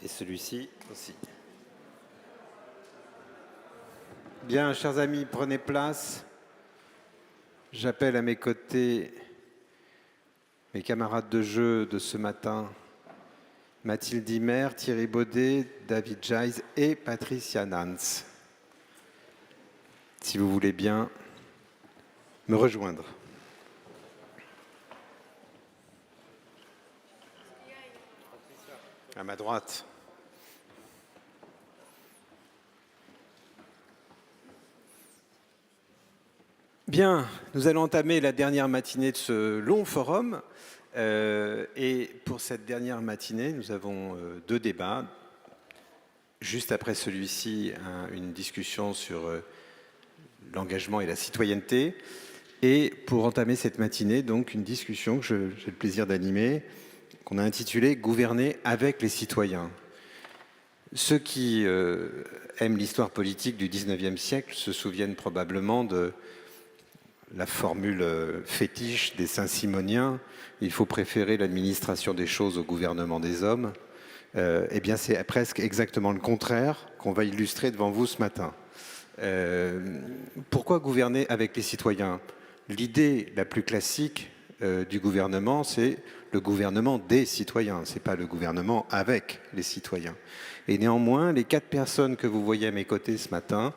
Et celui-ci aussi. Bien, chers amis, prenez place. J'appelle à mes côtés mes camarades de jeu de ce matin, Mathilde Imer, Thierry Baudet, David Jais et Patricia Nance. Si vous voulez bien me rejoindre. À ma droite. Bien, nous allons entamer la dernière matinée de ce long forum. Et pour cette dernière matinée, nous avons deux débats. Juste après celui-ci, une discussion sur l'engagement et la citoyenneté. Et pour entamer cette matinée, donc une discussion que j'ai le plaisir d'animer, qu'on a intitulée « Gouverner avec les citoyens ». Ceux qui aiment l'histoire politique du XIXe siècle se souviennent probablement de la formule fétiche des Saint-Simoniens « Il faut préférer l'administration des choses au gouvernement des hommes ». Eh bien, c'est presque exactement le contraire qu'on va illustrer devant vous ce matin. Pourquoi gouverner avec les citoyens? L'idée la plus classique du gouvernement, c'est le gouvernement des citoyens, ce n'est pas le gouvernement avec les citoyens. Et néanmoins, les 4 personnes que vous voyez à mes côtés ce matin,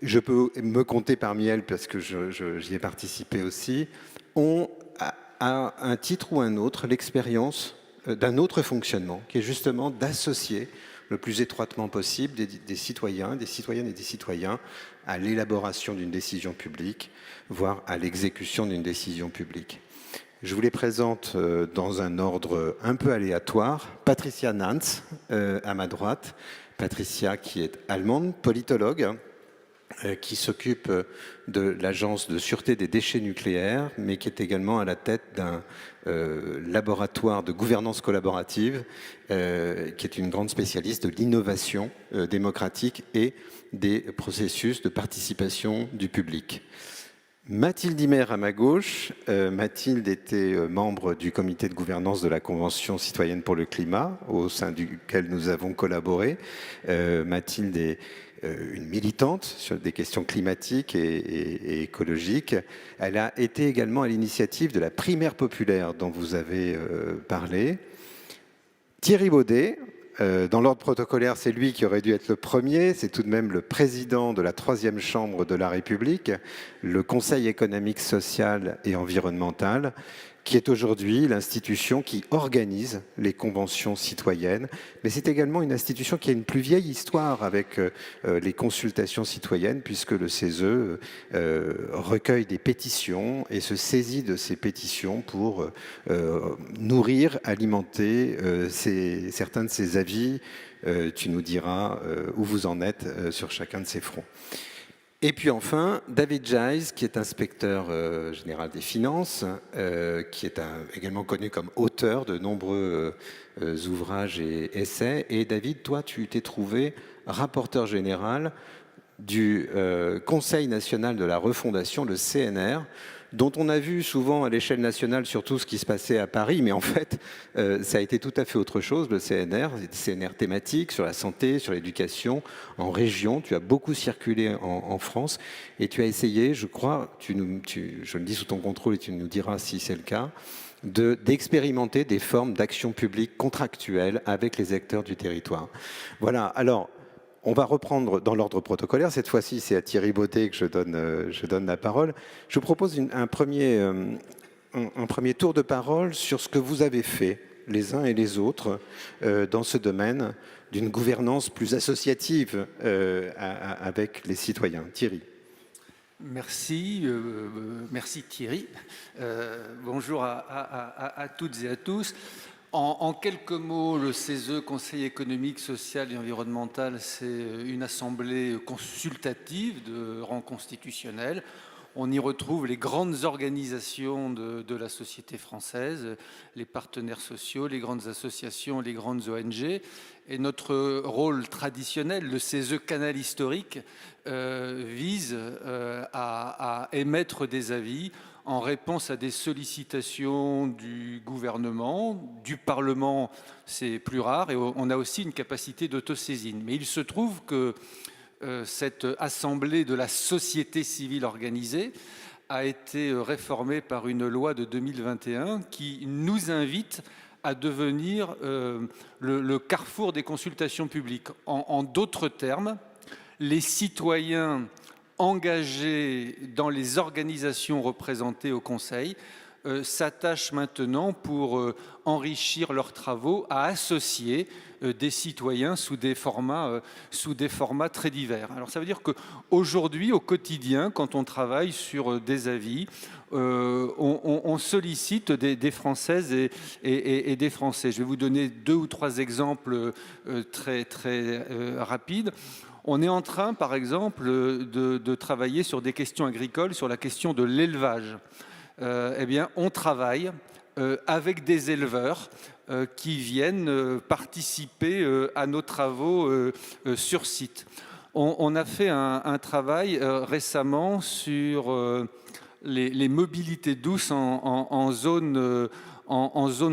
je peux me compter parmi elles parce que j'y ai participé aussi, ont à un titre ou un autre l'expérience d'un autre fonctionnement, qui est justement d'associer le plus étroitement possible des citoyens, des citoyennes et des citoyens à l'élaboration d'une décision publique, voire à l'exécution d'une décision publique. Je vous les présente dans un ordre un peu aléatoire. Patricia Nance, à ma droite. Patricia qui est allemande, politologue, qui s'occupe de l'Agence de sûreté des déchets nucléaires, mais qui est également à la tête d'un laboratoire de gouvernance collaborative, qui est une grande spécialiste de l'innovation démocratique et des processus de participation du public. Mathilde Imer à ma gauche. Mathilde était membre du comité de gouvernance de la Convention citoyenne pour le climat, au sein duquel nous avons collaboré. Mathilde est une militante sur des questions climatiques et écologiques. Elle a été également à l'initiative de la primaire populaire dont vous avez parlé. Thierry Baudet, dans l'ordre protocolaire, c'est lui qui aurait dû être le premier. C'est tout de même le président de la 3e chambre de la République, le Conseil économique, social et environnemental, qui est aujourd'hui l'institution qui organise les conventions citoyennes. Mais c'est également une institution qui a une plus vieille histoire avec les consultations citoyennes, puisque le CESE recueille des pétitions et se saisit de ces pétitions pour nourrir, alimenter certains de ses avis. Tu nous diras où vous en êtes sur chacun de ces fronts. Et puis enfin, David Jais, qui est inspecteur général des finances, qui est également connu comme auteur de nombreux ouvrages et essais. Et David, toi, tu t'es trouvé rapporteur général du Conseil national de la refondation, le CNR, dont on a vu souvent à l'échelle nationale surtout ce qui se passait à Paris, mais en fait, ça a été tout à fait autre chose, le CNR, des CNR thématiques sur la santé, sur l'éducation, en région. Tu as beaucoup circulé en France et tu as essayé, je crois, je le dis sous ton contrôle et tu nous diras si c'est le cas, d'expérimenter des formes d'action publique contractuelle avec les acteurs du territoire. Voilà, alors... On va reprendre dans l'ordre protocolaire. Cette fois-ci, c'est à Thierry Baudet que je donne la parole. Je vous propose un premier tour de parole sur ce que vous avez fait, les uns et les autres, dans ce domaine d'une gouvernance plus associative avec les citoyens. Thierry. Merci, merci Thierry. Bonjour à toutes et à tous. En quelques mots, le CESE, Conseil économique, social et environnemental, c'est une assemblée consultative de rang constitutionnel. On y retrouve les grandes organisations de la société française, les partenaires sociaux, les grandes associations, les grandes ONG. Et notre rôle traditionnel, le CESE canal historique, vise à émettre des avis en réponse à des sollicitations du gouvernement, du Parlement, c'est plus rare, et on a aussi une capacité d'autosaisine. Mais il se trouve que cette assemblée de la société civile organisée a été réformée par une loi de 2021 qui nous invite à devenir le carrefour des consultations publiques. En d'autres termes, les citoyens engagés dans les organisations représentées au Conseil s'attachent maintenant, pour enrichir leurs travaux, à associer des citoyens sous des formats très divers. Alors ça veut dire qu'aujourd'hui, au quotidien, quand on travaille sur des avis, on sollicite des Françaises et des Français. Je vais vous donner 2 ou 3 exemples très rapides. On est en train, par exemple, de travailler sur des questions agricoles, sur la question de l'élevage. Eh bien, on travaille avec des éleveurs qui viennent participer à nos travaux sur site. On a fait un travail récemment sur les mobilités douces en zone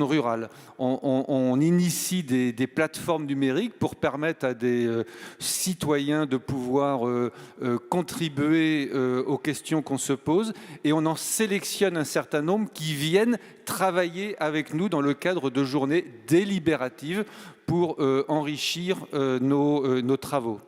rurale. On initie des plateformes numériques pour permettre à des citoyens de pouvoir contribuer aux questions qu'on se pose, et on en sélectionne un certain nombre qui viennent travailler avec nous dans le cadre de journées délibératives pour enrichir nos travaux.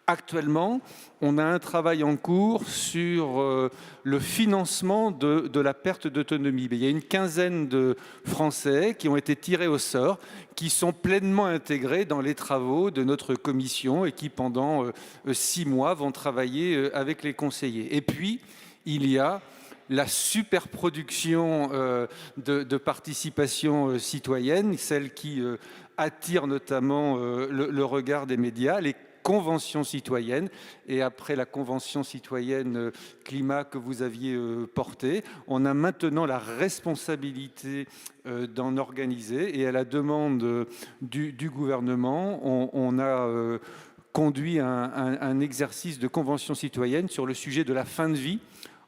Actuellement, on a un travail en cours sur le financement de la perte d'autonomie. Il y a une quinzaine de Français qui ont été tirés au sort, qui sont pleinement intégrés dans les travaux de notre commission et qui, pendant 6 mois, vont travailler avec les conseillers. Et puis, il y a la superproduction de participation citoyenne, celle qui attire notamment le regard des médias, les convention citoyenne. Et après la convention citoyenne climat que vous aviez portée, on a maintenant la responsabilité d'en organiser, et à la demande du gouvernement, on a conduit un exercice de convention citoyenne sur le sujet de la fin de vie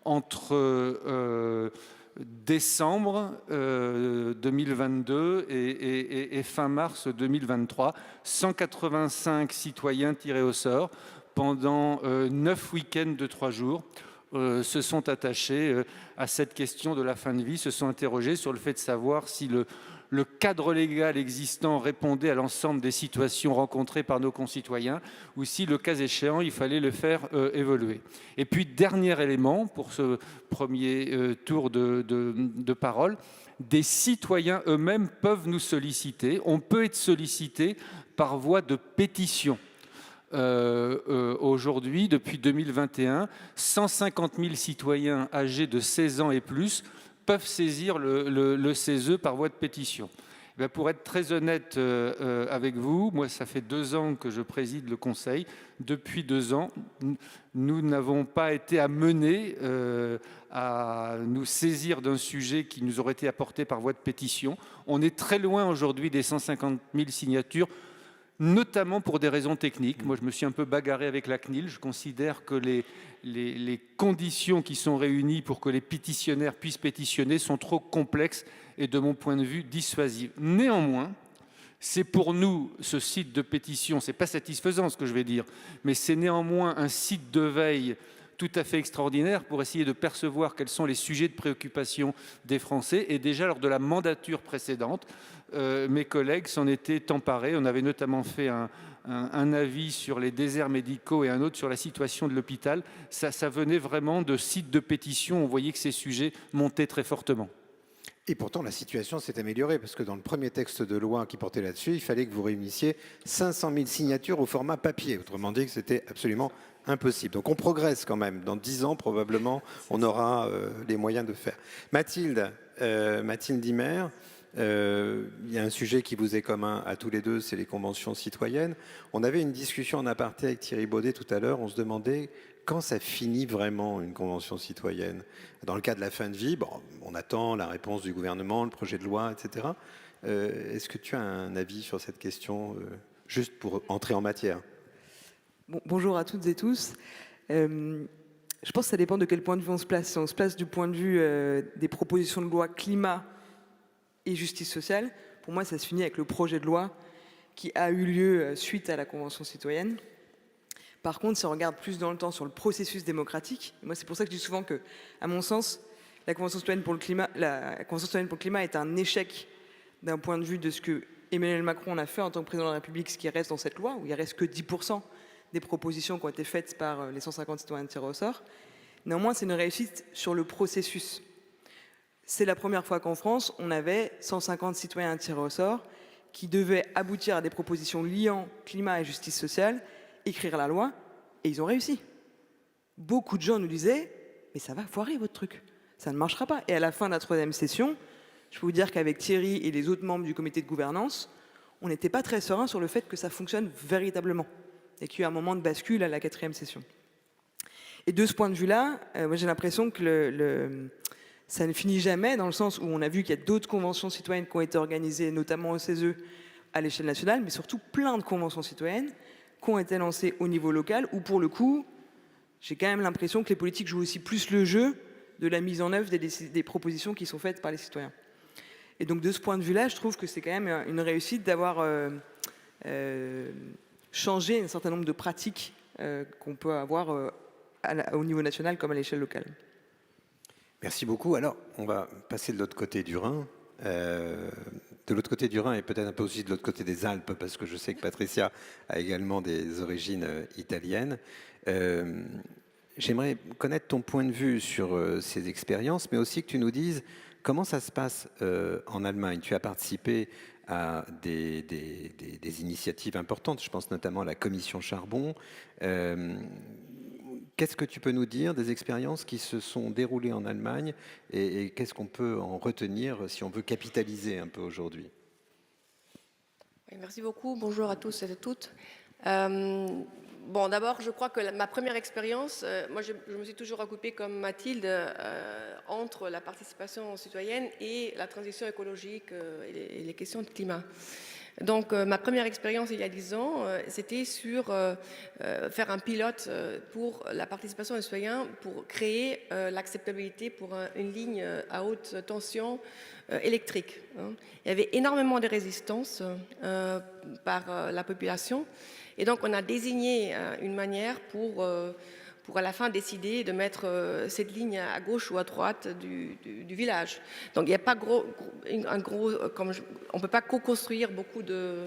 entre décembre 2022 et fin mars 2023. 185 citoyens tirés au sort pendant 9 week-ends de 3 jours se sont attachés à cette question de la fin de vie, se sont interrogés sur le fait de savoir si le cadre légal existant répondait à l'ensemble des situations rencontrées par nos concitoyens, ou si, le cas échéant, il fallait le faire évoluer. Et puis, dernier élément pour ce premier tour de parole, des citoyens eux-mêmes peuvent nous solliciter. On peut être sollicité par voie de pétition. Aujourd'hui, depuis 2021, 150 000 citoyens âgés de 16 ans et plus peuvent saisir le CESE par voie de pétition. Pour être très honnête avec vous, moi, ça fait 2 ans que je préside le Conseil. Depuis 2 ans, nous n'avons pas été amenés à nous saisir d'un sujet qui nous aurait été apporté par voie de pétition. On est très loin aujourd'hui des 150 000 signatures, notamment pour des raisons techniques. Moi, je me suis un peu bagarré avec la CNIL. Je considère que les conditions qui sont réunies pour que les pétitionnaires puissent pétitionner sont trop complexes et, de mon point de vue, dissuasives. Néanmoins, c'est pour nous, ce site de pétition, ce n'est pas satisfaisant ce que je vais dire, mais c'est néanmoins un site de veille tout à fait extraordinaire pour essayer de percevoir quels sont les sujets de préoccupation des Français. Et déjà, lors de la mandature précédente, mes collègues s'en étaient emparés. On avait notamment fait un avis sur les déserts médicaux et un autre sur la situation de l'hôpital. Ça venait vraiment de sites de pétition. On voyait que ces sujets montaient très fortement. Et pourtant, la situation s'est améliorée, parce que dans le premier texte de loi qui portait là-dessus, il fallait que vous réunissiez 500 000 signatures au format papier. Autrement dit, que c'était absolument impossible. Donc on progresse quand même. Dans 10 ans, probablement, on aura les moyens de faire. Mathilde Dimer, il y a un sujet qui vous est commun à tous les deux, c'est les conventions citoyennes. On avait une discussion en aparté avec Thierry Baudet tout à l'heure. On se demandait quand ça finit vraiment une convention citoyenne. Dans le cas de la fin de vie, bon, on attend la réponse du gouvernement, le projet de loi, etc. Est-ce que tu as un avis sur cette question, juste pour entrer en matière ? Bonjour à toutes et tous. Je Je pense que ça dépend de quel point de vue on se place. Si on se place du point de vue des propositions de loi climat et justice sociale, pour moi, ça se finit avec le projet de loi qui a eu lieu suite à la Convention citoyenne. Par contre, si on regarde plus dans le temps sur le processus démocratique, moi, c'est pour ça que je dis souvent que, à mon sens, la Convention citoyenne pour le climat est un échec d'un point de vue de ce que Emmanuel Macron a fait en tant que président de la République, ce qui reste dans cette loi, où il ne reste que 10% des propositions qui ont été faites par les 150 citoyens tirés au sort. Néanmoins, c'est une réussite sur le processus. C'est la première fois qu'en France, on avait 150 citoyens tirés au sort qui devaient aboutir à des propositions liant climat et justice sociale, écrire la loi, et ils ont réussi. Beaucoup de gens nous disaient « mais ça va foirer votre truc, ça ne marchera pas ». Et à la fin de la 3e session, je peux vous dire qu'avec Thierry et les autres membres du comité de gouvernance, on n'était pas très serein sur le fait que ça fonctionne véritablement et qu'il y a eu un moment de bascule à la 4e session. Et de ce point de vue-là, moi j'ai l'impression que ça ne finit jamais, dans le sens où on a vu qu'il y a d'autres conventions citoyennes qui ont été organisées, notamment au CESE, à l'échelle nationale, mais surtout plein de conventions citoyennes qui ont été lancées au niveau local, où pour le coup, j'ai quand même l'impression que les politiques jouent aussi plus le jeu de la mise en œuvre des propositions qui sont faites par les citoyens. Et donc de ce point de vue-là, je trouve que c'est quand même une réussite d'avoir changé un certain nombre de pratiques qu'on peut avoir au niveau national comme à l'échelle locale. Merci beaucoup. Alors, on va passer de l'autre côté du Rhin. De l'autre côté du Rhin et peut-être un peu aussi de l'autre côté des Alpes, parce que je sais que Patricia a également des origines italiennes. J'aimerais connaître ton point de vue sur ces expériences, mais aussi que tu nous dises comment ça se passe en Allemagne. Tu as participé à des initiatives importantes, je pense notamment à la commission charbon. Qu'est-ce que tu peux nous dire des expériences qui se sont déroulées en Allemagne et qu'est-ce qu'on peut en retenir si on veut capitaliser un peu aujourd'hui? Oui, merci beaucoup. Bonjour à tous et à toutes. Bon, d'abord, je crois que ma première expérience, moi je me suis toujours occupée comme Mathilde entre la participation citoyenne et la transition écologique et les questions de climat. Donc ma première expérience il y a 10 ans, c'était sur faire un pilote pour la participation des citoyens pour créer l'acceptabilité pour une ligne à haute tension électrique. Il y avait énormément de résistance par la population et donc on a désigné une manière pour à la fin décider de mettre cette ligne à gauche ou à droite du village. Donc il n'y a pas on ne peut pas co-construire beaucoup de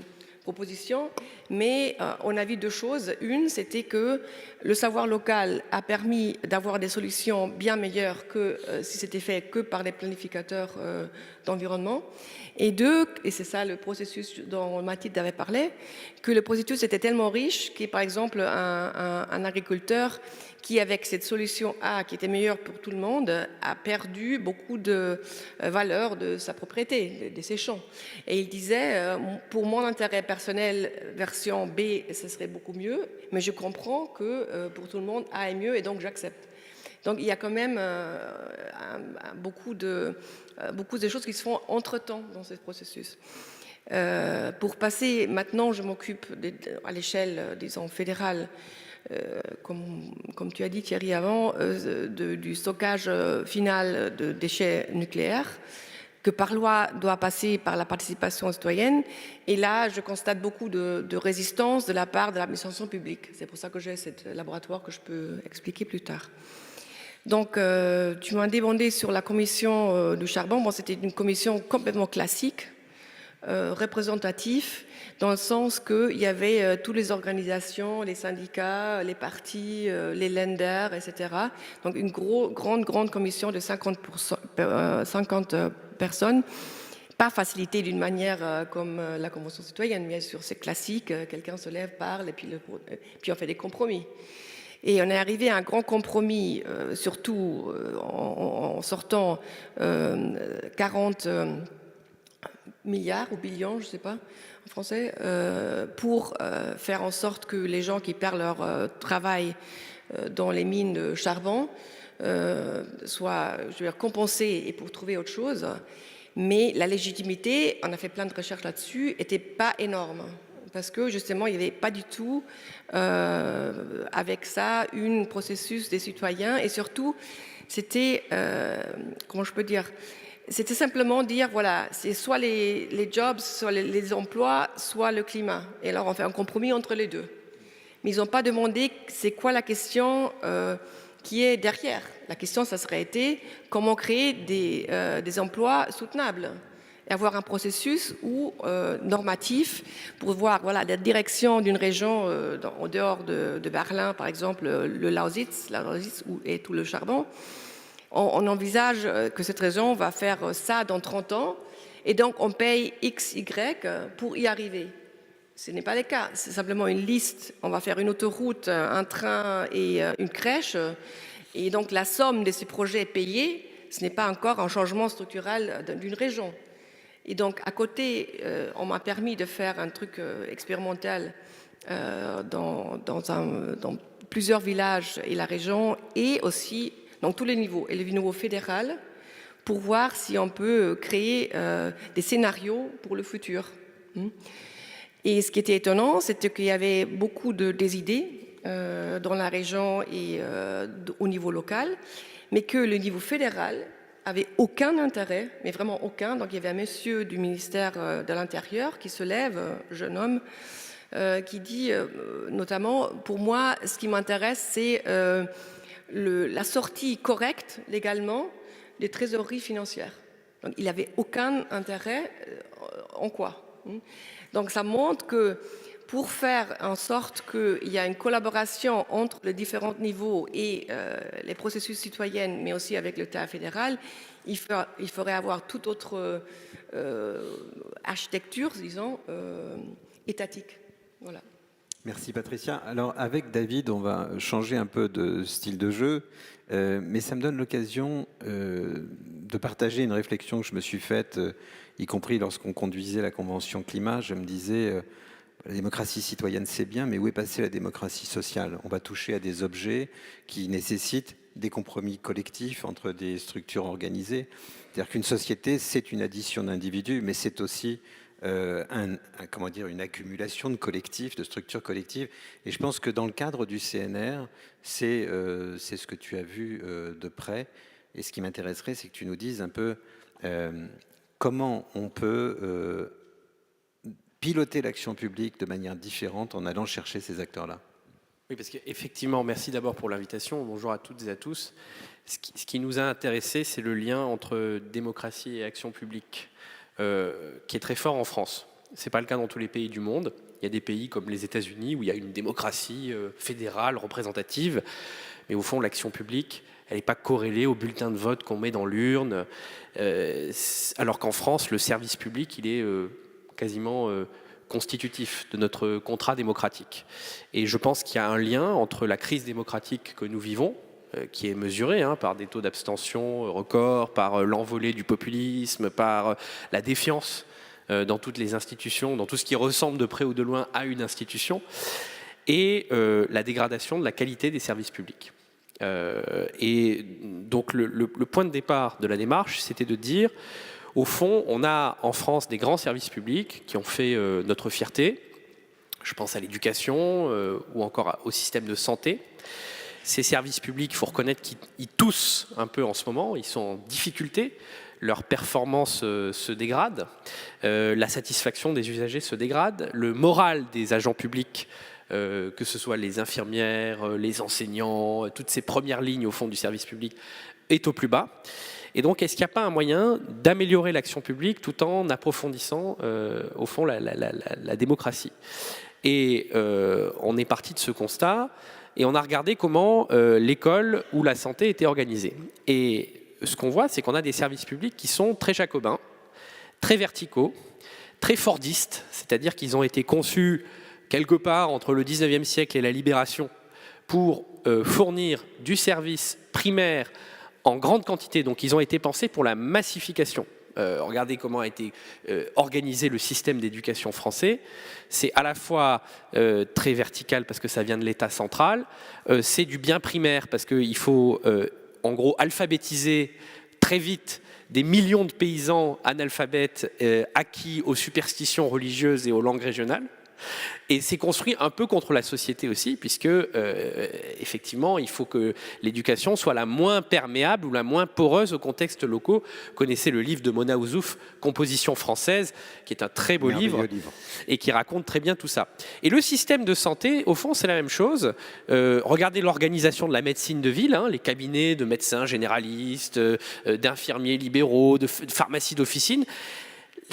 propositions, mais on a vu deux choses. Une, c'était que le savoir local a permis d'avoir des solutions bien meilleures que si c'était fait que par les planificateurs d'environnement. Et deux, et c'est ça le processus dont Mathilde avait parlé, que le processus était tellement riche que par exemple un agriculteur qui, avec cette solution A, qui était meilleure pour tout le monde, a perdu beaucoup de valeur de sa propriété, de ses champs. Et il disait, pour mon intérêt personnel, version B, ce serait beaucoup mieux, mais je comprends que pour tout le monde, A est mieux et donc j'accepte. Donc il y a quand même beaucoup de choses qui se font entre-temps dans ce processus. Pour passer, maintenant je m'occupe à l'échelle, disons, fédérale, comme tu as dit Thierry avant, du stockage final de déchets nucléaires, que par loi doit passer par la participation citoyenne. Et là, je constate beaucoup de résistance de la part de l'administration publique. C'est pour ça que j'ai ce laboratoire que je peux expliquer plus tard. Donc, tu m'as demandé sur la commission du charbon. Bon, c'était une commission complètement classique, représentative, dans le sens qu'il y avait toutes les organisations, les syndicats, les partis, les lenders, etc. Donc, une grande commission de 50 personnes, pas facilitée d'une manière comme la Convention citoyenne, bien sûr, c'est classique, quelqu'un se lève, parle, et puis on fait des compromis. Et on est arrivé à un grand compromis, surtout en sortant 40 milliards ou billions, je ne sais pas, en français, pour faire en sorte que les gens qui perdent leur travail dans les mines de charbon soient, je veux dire, compensés et pour trouver autre chose. Mais la légitimité, on a fait plein de recherches là-dessus, n'était pas énorme. parce que justement, il n'y avait pas du tout avec ça un processus des citoyens, et surtout, c'était, comment je peux dire, c'était simplement dire, voilà, c'est soit les jobs, soit les emplois, soit le climat. Et alors, on fait un compromis entre les deux. Mais ils n'ont pas demandé c'est quoi la question qui est derrière. La question, ça serait été comment créer des emplois soutenables et avoir un processus normatif pour voir voilà, la direction d'une région en dehors de Berlin, par exemple le Lausitz où est tout le charbon. On envisage que cette région va faire ça dans 30 ans et donc on paye X, Y pour y arriver. Ce n'est pas le cas, c'est simplement une liste. On va faire une autoroute, un train et une crèche. Et donc la somme de ces projets payés, ce n'est pas encore un changement structurel d'une région. Et donc à côté, on m'a permis de faire un truc expérimental dans plusieurs villages et la région, et aussi dans tous les niveaux, et le niveau fédéral, pour voir si on peut créer des scénarios pour le futur. Et ce qui était étonnant, c'était qu'il y avait beaucoup des idées dans la région et au niveau local, mais que le niveau fédéral avait aucun intérêt, mais vraiment aucun. Donc il y avait un monsieur du ministère de l'Intérieur qui se lève, jeune homme, qui dit notamment, pour moi, ce qui m'intéresse, c'est la sortie correcte légalement des trésoreries financières. Donc il n'avait aucun intérêt en quoi. Donc ça montre que pour faire en sorte qu'il y a une collaboration entre les différents niveaux et les processus citoyens, mais aussi avec l'État fédéral, il faudrait avoir toute autre architecture, disons, étatique. Voilà. Merci Patricia. Alors avec David, on va changer un peu de style de jeu, mais ça me donne l'occasion de partager une réflexion que je me suis faite, y compris lorsqu'on conduisait la Convention climat. Je me disais, la démocratie citoyenne c'est bien, mais où est passée la démocratie sociale? On va toucher à des objets qui nécessitent des compromis collectifs entre des structures organisées. C'est-à-dire qu'une société, c'est une addition d'individus, mais c'est aussi une accumulation de collectifs, de structures collectives. Et je pense que dans le cadre du CNR, c'est ce que tu as vu de près. Et ce qui m'intéresserait, c'est que tu nous dises un peu comment on peut piloter l'action publique de manière différente en allant chercher ces acteurs-là. Oui, parce qu'effectivement, merci d'abord pour l'invitation. Bonjour à toutes et à tous. Ce qui nous a intéressés, c'est le lien entre démocratie et action publique, qui est très fort en France. Ce n'est pas le cas dans tous les pays du monde. Il y a des pays comme les États-Unis où il y a une démocratie fédérale, représentative, mais au fond, l'action publique, elle n'est pas corrélée au bulletin de vote qu'on met dans l'urne, alors qu'en France, le service public, il est quasiment constitutif de notre contrat démocratique. Et je pense qu'il y a un lien entre la crise démocratique que nous vivons, qui est mesurée par des taux d'abstention records, par l'envolée du populisme, par la défiance dans toutes les institutions, dans tout ce qui ressemble de près ou de loin à une institution, et la dégradation de la qualité des services publics. Et donc le point de départ de la démarche, c'était de dire, au fond, on a en France des grands services publics qui ont fait notre fierté. Je pense à l'éducation ou encore au système de santé. Ces services publics, il faut reconnaître qu'ils toussent un peu en ce moment, ils sont en difficulté, leur performance se dégrade, la satisfaction des usagers se dégrade, le moral des agents publics, que ce soit les infirmières, les enseignants, toutes ces premières lignes au fond du service public, est au plus bas. Et donc, est-ce qu'il n'y a pas un moyen d'améliorer l'action publique tout en approfondissant, au fond, la démocratie? Et on est parti de ce constat, et on a regardé comment l'école ou la santé était organisée. Et ce qu'on voit, c'est qu'on a des services publics qui sont très jacobins, très verticaux, très fordistes, c'est-à-dire qu'ils ont été conçus quelque part entre le 19e siècle et la Libération pour fournir du service primaire en grande quantité. Donc ils ont été pensés pour la massification. Regardez comment a été organisé le système d'éducation français. C'est à la fois très vertical parce que ça vient de l'État central, c'est du bien primaire parce qu'il faut en gros alphabétiser très vite des millions de paysans analphabètes acquis aux superstitions religieuses et aux langues régionales. Et c'est construit un peu contre la société aussi, puisque effectivement, il faut que l'éducation soit la moins perméable ou la moins poreuse aux contextes locaux. Vous connaissez le livre de Mona Ouzouf, Composition française, qui est un très beau livre et qui raconte très bien tout ça. Et le système de santé, au fond, c'est la même chose. Regardez l'organisation de la médecine de ville, les cabinets de médecins généralistes, d'infirmiers libéraux, de pharmacies d'officine.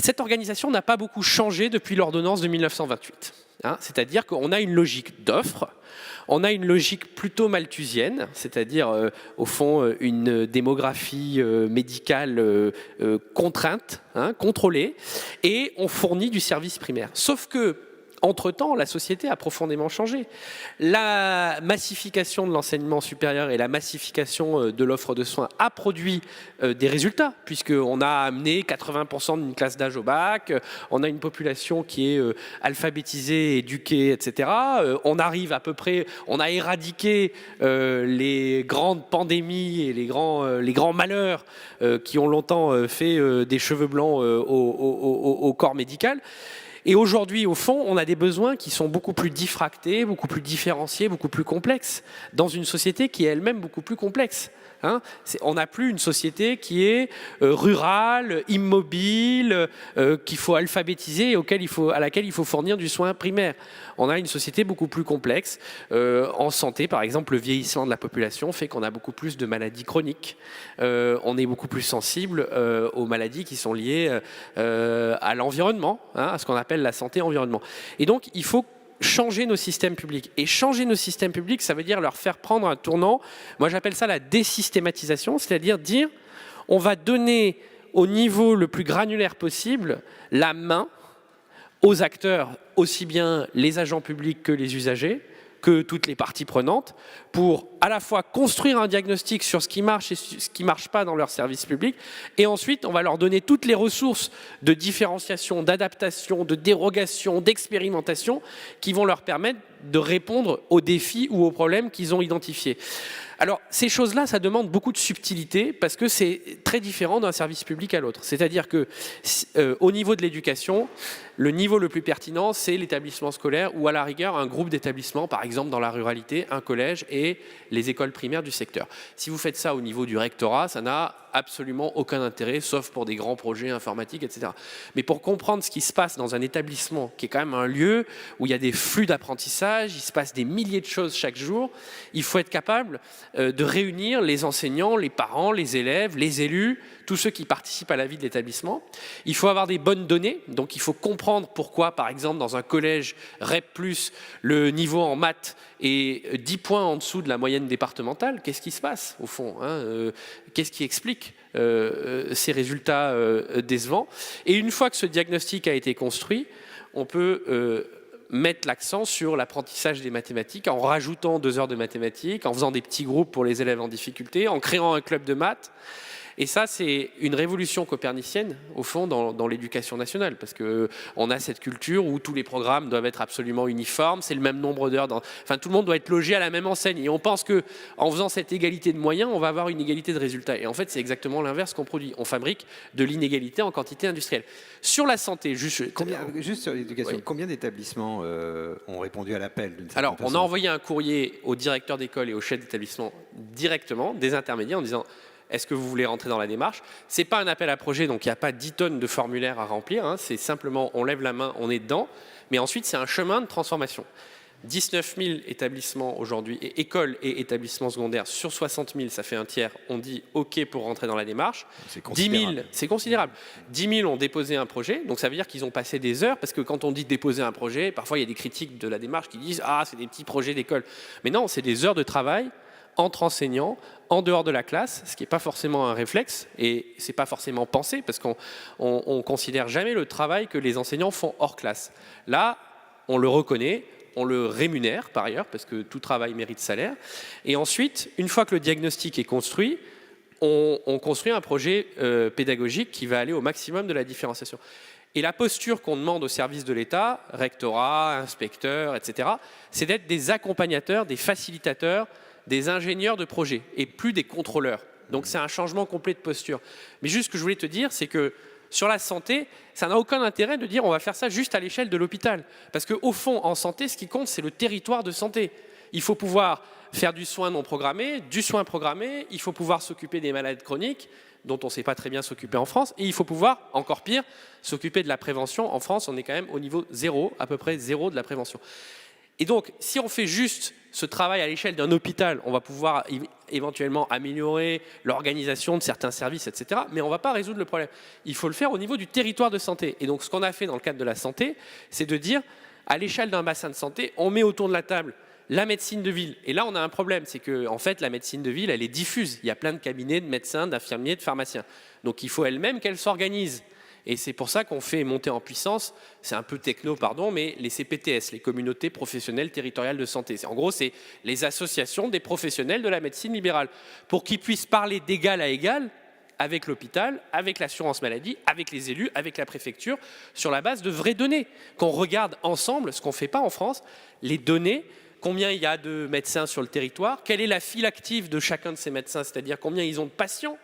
Cette organisation n'a pas beaucoup changé depuis l'ordonnance de 1928. C'est-à-dire qu'on a une logique d'offre, on a une logique plutôt malthusienne, c'est-à-dire au fond une démographie médicale contrainte, contrôlée, et on fournit du service primaire. Sauf que entre-temps, la société a profondément changé. La massification de l'enseignement supérieur et la massification de l'offre de soins a produit des résultats, puisqu'on a amené 80% d'une classe d'âge au bac, on a une population qui est alphabétisée, éduquée, etc. On arrive à peu près, on a éradiqué les grandes pandémies et les grands malheurs qui ont longtemps fait des cheveux blancs au corps médical. Et aujourd'hui, au fond, on a des besoins qui sont beaucoup plus diffractés, beaucoup plus différenciés, beaucoup plus complexes, dans une société qui est elle-même beaucoup plus complexe. On n'a plus une société qui est rurale, immobile, qu'il faut alphabétiser et à laquelle il faut fournir du soin primaire. On a une société beaucoup plus complexe. En santé, par exemple, le vieillissement de la population fait qu'on a beaucoup plus de maladies chroniques. On est beaucoup plus sensible aux maladies qui sont liées à l'environnement, à ce qu'on appelle la santé-environnement. Et donc, il faut changer nos systèmes publics. Et changer nos systèmes publics, ça veut dire leur faire prendre un tournant. Moi, j'appelle ça la désystématisation, c'est-à-dire dire on va donner au niveau le plus granulaire possible la main aux acteurs, aussi bien les agents publics que les usagers, que toutes les parties prenantes, pour à la fois construire un diagnostic sur ce qui marche et ce qui ne marche pas dans leur service public, et ensuite on va leur donner toutes les ressources de différenciation, d'adaptation, de dérogation, d'expérimentation qui vont leur permettre de répondre aux défis ou aux problèmes qu'ils ont identifiés. Alors, ces choses-là, ça demande beaucoup de subtilité parce que c'est très différent d'un service public à l'autre. C'est-à-dire que, au niveau de l'éducation, le niveau le plus pertinent, c'est l'établissement scolaire ou à la rigueur un groupe d'établissements, par exemple dans la ruralité, un collège et les écoles primaires du secteur. Si vous faites ça au niveau du rectorat, ça n'a absolument aucun intérêt, sauf pour des grands projets informatiques, etc. Mais pour comprendre ce qui se passe dans un établissement, qui est quand même un lieu où il y a des flux d'apprentissage, il se passe des milliers de choses chaque jour, il faut être capable de réunir les enseignants, les parents, les élèves, les élus, tous ceux qui participent à la vie de l'établissement. Il faut avoir des bonnes données, donc il faut comprendre pourquoi, par exemple, dans un collège REP+, le niveau en maths est 10 points en dessous de la moyenne départementale. Qu'est-ce qui se passe, au fond, qu'est-ce qui explique ces résultats décevants? Et une fois que ce diagnostic a été construit, on peut mettre l'accent sur l'apprentissage des mathématiques en rajoutant 2 heures de mathématiques, en faisant des petits groupes pour les élèves en difficulté, en créant un club de maths. Et ça, c'est une révolution copernicienne, au fond, dans l'éducation nationale, parce qu'on a cette culture où tous les programmes doivent être absolument uniformes, c'est le même nombre d'heures, enfin tout le monde doit être logé à la même enseigne. Et on pense qu'en faisant cette égalité de moyens, on va avoir une égalité de résultats. Et en fait, c'est exactement l'inverse qu'on produit. On fabrique de l'inégalité en quantité industrielle. Sur la santé, juste sur l'éducation, oui. Combien d'établissements ont répondu à l'appel? Alors, on a envoyé un courrier aux directeurs d'école et aux chefs d'établissement directement, des intermédiaires, en disant est-ce que vous voulez rentrer dans la démarche? Ce n'est pas un appel à projet, donc il n'y a pas 10 tonnes de formulaires à remplir. C'est simplement, on lève la main, on est dedans. Mais ensuite, c'est un chemin de transformation. 19 000 établissements aujourd'hui, et écoles et établissements secondaires, sur 60 000, ça fait un tiers, on dit OK pour rentrer dans la démarche. 10 000, c'est considérable. 10 000 ont déposé un projet, donc ça veut dire qu'ils ont passé des heures, parce que quand on dit déposer un projet, parfois il y a des critiques de la démarche qui disent « Ah, c'est des petits projets d'école ». Mais non, c'est des heures de travail entre enseignants, en dehors de la classe, ce qui n'est pas forcément un réflexe et ce n'est pas forcément pensé parce qu'on ne considère jamais le travail que les enseignants font hors classe. Là, on le reconnaît, on le rémunère par ailleurs parce que tout travail mérite salaire. Et ensuite, une fois que le diagnostic est construit, on construit un projet pédagogique qui va aller au maximum de la différenciation. Et la posture qu'on demande au service de l'État, rectorat, inspecteurs, etc., c'est d'être des accompagnateurs, des facilitateurs, des ingénieurs de projet et plus des contrôleurs. Donc c'est un changement complet de posture. Mais juste ce que je voulais te dire, c'est que sur la santé, ça n'a aucun intérêt de dire on va faire ça juste à l'échelle de l'hôpital. Parce qu'au fond, en santé, ce qui compte, c'est le territoire de santé. Il faut pouvoir faire du soin non programmé, du soin programmé, il faut pouvoir s'occuper des malades chroniques, dont on ne sait pas très bien s'occuper en France, et il faut pouvoir, encore pire, s'occuper de la prévention. En France, on est quand même au niveau zéro, à peu près zéro de la prévention. Et donc, si on fait juste ce travail à l'échelle d'un hôpital, on va pouvoir éventuellement améliorer l'organisation de certains services, etc. Mais on ne va pas résoudre le problème. Il faut le faire au niveau du territoire de santé. Et donc, ce qu'on a fait dans le cadre de la santé, c'est de dire, à l'échelle d'un bassin de santé, on met autour de la table la médecine de ville. Et là, on a un problème, c'est que en fait, la médecine de ville, elle est diffuse. Il y a plein de cabinets de médecins, d'infirmiers, de pharmaciens. Donc, il faut elle-même qu'elle s'organise. Et c'est pour ça qu'on fait monter en puissance, c'est un peu techno, pardon, mais les CPTS, les communautés professionnelles territoriales de santé. En gros, c'est les associations des professionnels de la médecine libérale, pour qu'ils puissent parler d'égal à égal avec l'hôpital, avec l'assurance maladie, avec les élus, avec la préfecture, sur la base de vraies données. Qu'on regarde ensemble, ce qu'on ne fait pas en France, les données. Combien il y a de médecins sur le territoire, quelle est la file active de chacun de ces médecins, c'est-à-dire combien ils ont de patients,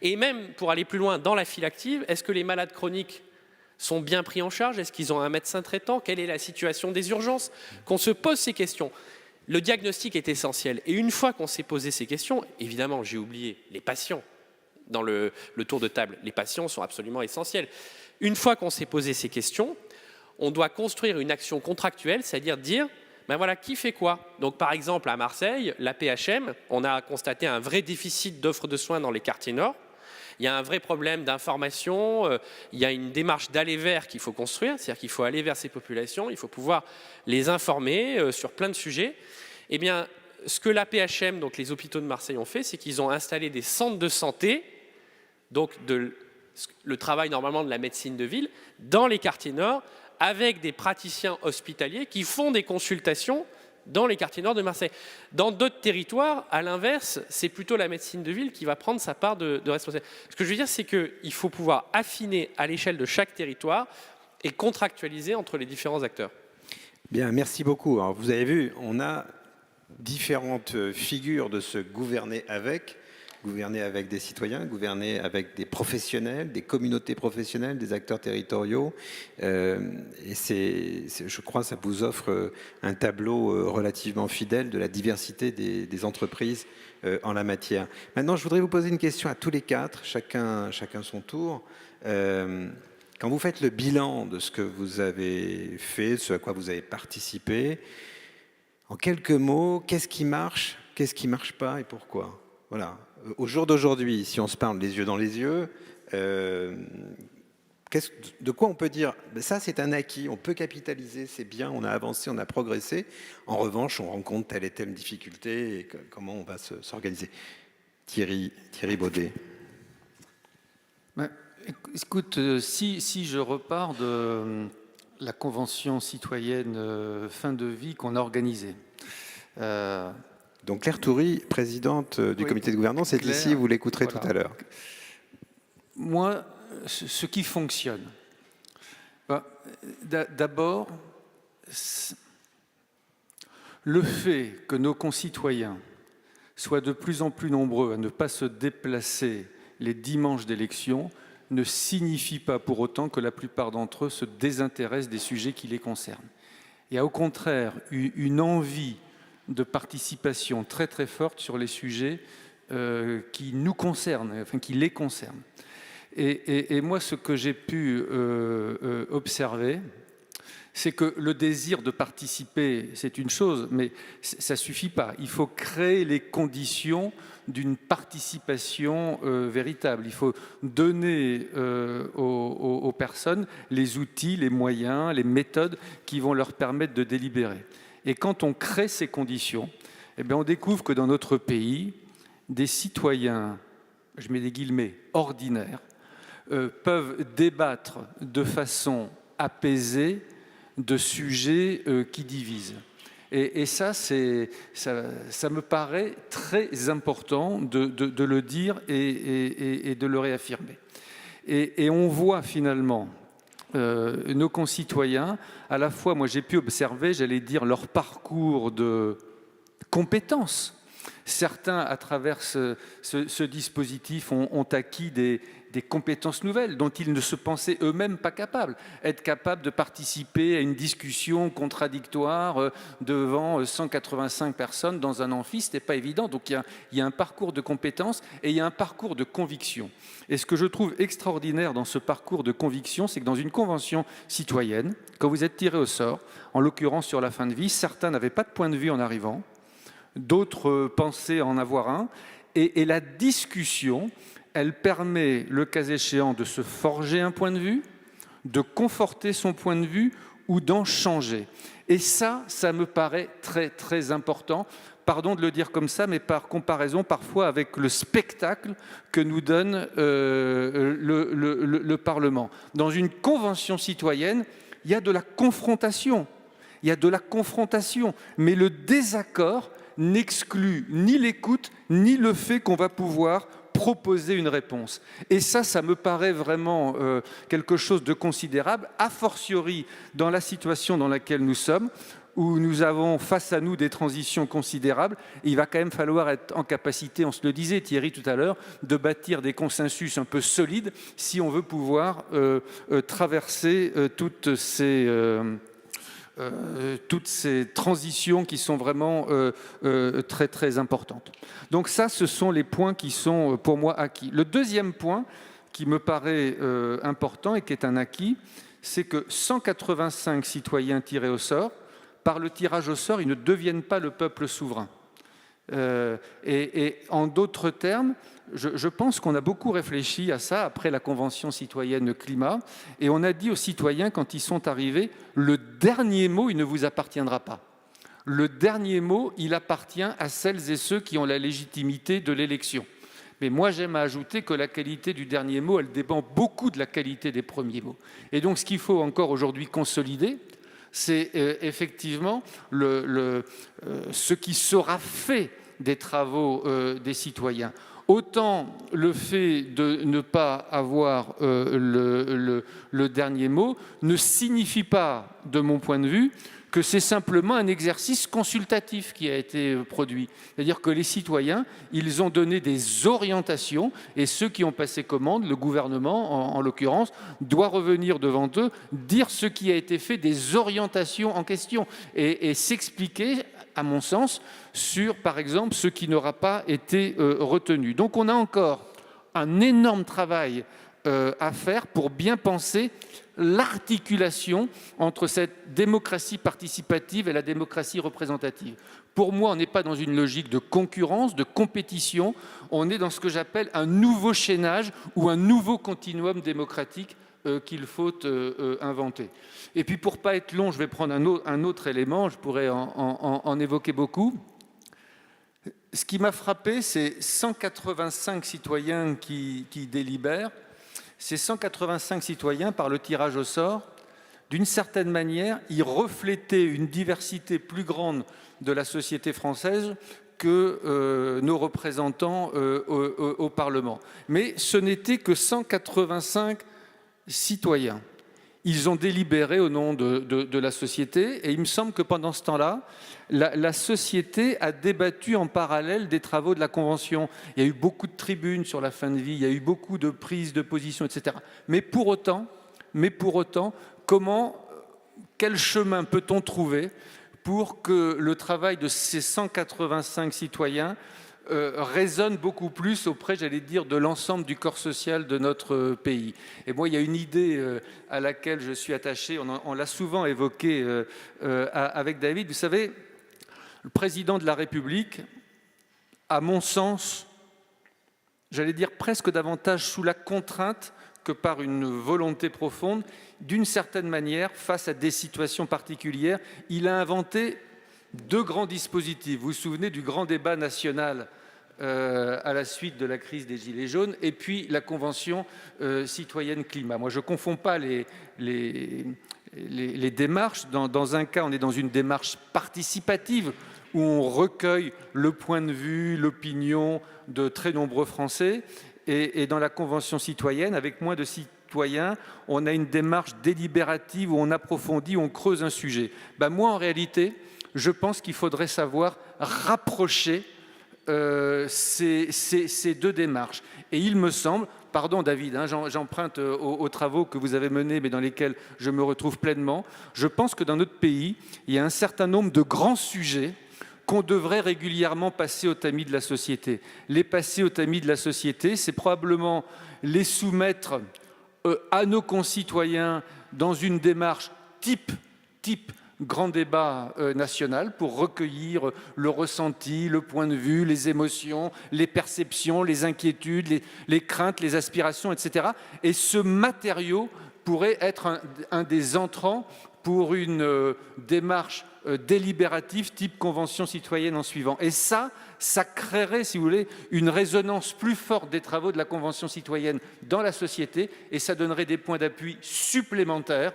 et même pour aller plus loin dans la file active, est-ce que les malades chroniques sont bien pris en charge, est-ce qu'ils ont un médecin traitant, quelle est la situation des urgences, qu'on se pose ces questions. Le diagnostic est essentiel, et une fois qu'on s'est posé ces questions, évidemment j'ai oublié les patients dans le tour de table, les patients sont absolument essentiels. Une fois qu'on s'est posé ces questions, on doit construire une action contractuelle, c'est-à-dire dire ben voilà, qui fait quoi? Donc par exemple à Marseille, la PHM, on a constaté un vrai déficit d'offres de soins dans les quartiers nord. Il y a un vrai problème d'information, il y a une démarche d'aller vers qu'il faut construire, c'est-à-dire qu'il faut aller vers ces populations, il faut pouvoir les informer sur plein de sujets. Eh bien, ce que la PHM, donc les hôpitaux de Marseille ont fait, c'est qu'ils ont installé des centres de santé, donc le travail normalement de la médecine de ville, dans les quartiers nord, avec des praticiens hospitaliers qui font des consultations dans les quartiers nord de Marseille. Dans d'autres territoires, à l'inverse, c'est plutôt la médecine de ville qui va prendre sa part de responsabilité. Ce que je veux dire, c'est qu'il faut pouvoir affiner à l'échelle de chaque territoire et contractualiser entre les différents acteurs. Bien, merci beaucoup. Alors, vous avez vu, on a différentes figures de se gouverner avec des citoyens, gouverner avec des professionnels, des communautés professionnelles, des acteurs territoriaux. Et je crois que ça vous offre un tableau relativement fidèle de la diversité des entreprises en la matière. Maintenant, je voudrais vous poser une question à tous les quatre, chacun son tour. Quand vous faites le bilan de ce que vous avez fait, ce à quoi vous avez participé, en quelques mots, qu'est-ce qui marche pas et pourquoi? Voilà. Au jour d'aujourd'hui, si on se parle les yeux dans les yeux, de quoi on peut dire ça c'est un acquis, on peut capitaliser, c'est bien, on a avancé, on a progressé. En revanche, on rencontre telle et telle difficulté et comment on va s'organiser. Thierry Baudet. Écoute, si je repars de la convention citoyenne fin de vie qu'on a organisée. Donc Claire Toury, présidente du comité de gouvernance, est ici, vous l'écouterez tout à l'heure. Moi, ce qui fonctionne, d'abord, le fait que nos concitoyens soient de plus en plus nombreux à ne pas se déplacer les dimanches d'élection ne signifie pas pour autant que la plupart d'entre eux se désintéressent des sujets qui les concernent. Il y a au contraire une envie de participation très très forte sur les sujets qui nous concernent, enfin qui les concernent. Et moi, ce que j'ai pu observer, c'est que le désir de participer, c'est une chose, mais ça ne suffit pas. Il faut créer les conditions d'une participation véritable. Il faut donner aux personnes les outils, les moyens, les méthodes qui vont leur permettre de délibérer. Et quand on crée ces conditions, eh bien on découvre que dans notre pays, des citoyens, je mets des guillemets, ordinaires, peuvent débattre de façon apaisée de sujets qui divisent. Et ça me paraît très important de le dire et de le réaffirmer. Et on voit finalement nos concitoyens, à la fois, moi j'ai pu observer, j'allais dire, leur parcours de compétences. Certains, à travers ce dispositif, ont acquis des des compétences nouvelles dont ils ne se pensaient eux-mêmes pas capables. Être capable de participer à une discussion contradictoire devant 185 personnes dans un amphi, ce n'est pas évident. Donc il y a un parcours de compétences et il y a un parcours de conviction. Et ce que je trouve extraordinaire dans ce parcours de conviction, c'est que dans une convention citoyenne, quand vous êtes tiré au sort, en l'occurrence sur la fin de vie, certains n'avaient pas de point de vue en arrivant, d'autres pensaient en avoir un, et la discussion, elle permet, le cas échéant, de se forger un point de vue, de conforter son point de vue ou d'en changer. Et ça me paraît très, très important. Pardon de le dire comme ça, mais par comparaison parfois avec le spectacle que nous donne le Parlement. Dans une convention citoyenne, il y a de la confrontation. Il y a de la confrontation, mais le désaccord n'exclut ni l'écoute, ni le fait qu'on va pouvoir proposer une réponse. Et ça me paraît vraiment quelque chose de considérable, a fortiori dans la situation dans laquelle nous sommes, où nous avons face à nous des transitions considérables. Et il va quand même falloir être en capacité, on se le disait Thierry tout à l'heure, de bâtir des consensus un peu solides si on veut pouvoir traverser toutes ces transitions qui sont vraiment très très importantes. Donc ça, ce sont les points qui sont pour moi acquis. Le deuxième point qui me paraît important et qui est un acquis, c'est que 185 citoyens tirés au sort, par le tirage au sort, ils ne deviennent pas le peuple souverain. Et en d'autres termes, je pense qu'on a beaucoup réfléchi à ça après la Convention citoyenne climat, et on a dit aux citoyens quand ils sont arrivés, le dernier mot, il ne vous appartiendra pas. Le dernier mot, il appartient à celles et ceux qui ont la légitimité de l'élection. Mais moi, j'aime à ajouter que la qualité du dernier mot, elle dépend beaucoup de la qualité des premiers mots. Et donc, ce qu'il faut encore aujourd'hui consolider, c'est effectivement ce qui sera fait des travaux des citoyens. Autant le fait de ne pas avoir le dernier mot ne signifie pas, de mon point de vue, que c'est simplement un exercice consultatif qui a été produit. C'est-à-dire que les citoyens, ils ont donné des orientations et ceux qui ont passé commande, le gouvernement en l'occurrence, doit revenir devant eux, dire ce qui a été fait, des orientations en question et s'expliquer, à mon sens, sur, par exemple, ce qui n'aura pas été retenu. Donc on a encore un énorme travail à faire pour bien penser l'articulation entre cette démocratie participative et la démocratie représentative. Pour moi, on n'est pas dans une logique de concurrence, de compétition, on est dans ce que j'appelle un nouveau chaînage ou un nouveau continuum démocratique qu'il faut inventer. Et puis pour ne pas être long, je vais prendre un autre élément, je pourrais en évoquer beaucoup. Ce qui m'a frappé, c'est 185 citoyens qui délibèrent. Ces 185 citoyens, par le tirage au sort, d'une certaine manière, ils reflétaient une diversité plus grande de la société française que nos représentants au Parlement. Mais ce n'était que 185 citoyens. Ils ont délibéré au nom de la société et il me semble que pendant ce temps-là, la société a débattu en parallèle des travaux de la Convention. Il y a eu beaucoup de tribunes sur la fin de vie, il y a eu beaucoup de prises de position, etc. Mais pour autant, quel chemin peut-on trouver pour que le travail de ces 185 citoyens résonne beaucoup plus auprès, j'allais dire, de l'ensemble du corps social de notre pays. Et moi, il y a une idée à laquelle je suis attaché, on l'a souvent évoqué avec David. Vous savez, le président de la République, à mon sens, j'allais dire presque davantage sous la contrainte que par une volonté profonde, d'une certaine manière, face à des situations particulières, il a inventé deux grands dispositifs. Vous vous souvenez du grand débat national à la suite de la crise des Gilets jaunes et puis la Convention citoyenne climat. Moi, je ne confonds pas les démarches. Dans un cas, on est dans une démarche participative où on recueille le point de vue, l'opinion de très nombreux Français. Et dans la Convention citoyenne, avec moins de citoyens, on a une démarche délibérative où on approfondit, on creuse un sujet. Moi, en réalité, je pense qu'il faudrait savoir rapprocher ces deux démarches. Et il me semble, pardon David, hein, j'emprunte aux travaux que vous avez menés, mais dans lesquels je me retrouve pleinement, je pense que dans notre pays, il y a un certain nombre de grands sujets qu'on devrait régulièrement passer au tamis de la société. Les passer au tamis de la société, c'est probablement les soumettre à nos concitoyens dans une démarche type grand débat national pour recueillir le ressenti, le point de vue, les émotions, les perceptions, les inquiétudes, les craintes, les aspirations, etc. Et ce matériau pourrait être un des entrants pour une démarche délibérative type convention citoyenne en suivant. Et ça créerait, si vous voulez, une résonance plus forte des travaux de la convention citoyenne dans la société et ça donnerait des points d'appui supplémentaires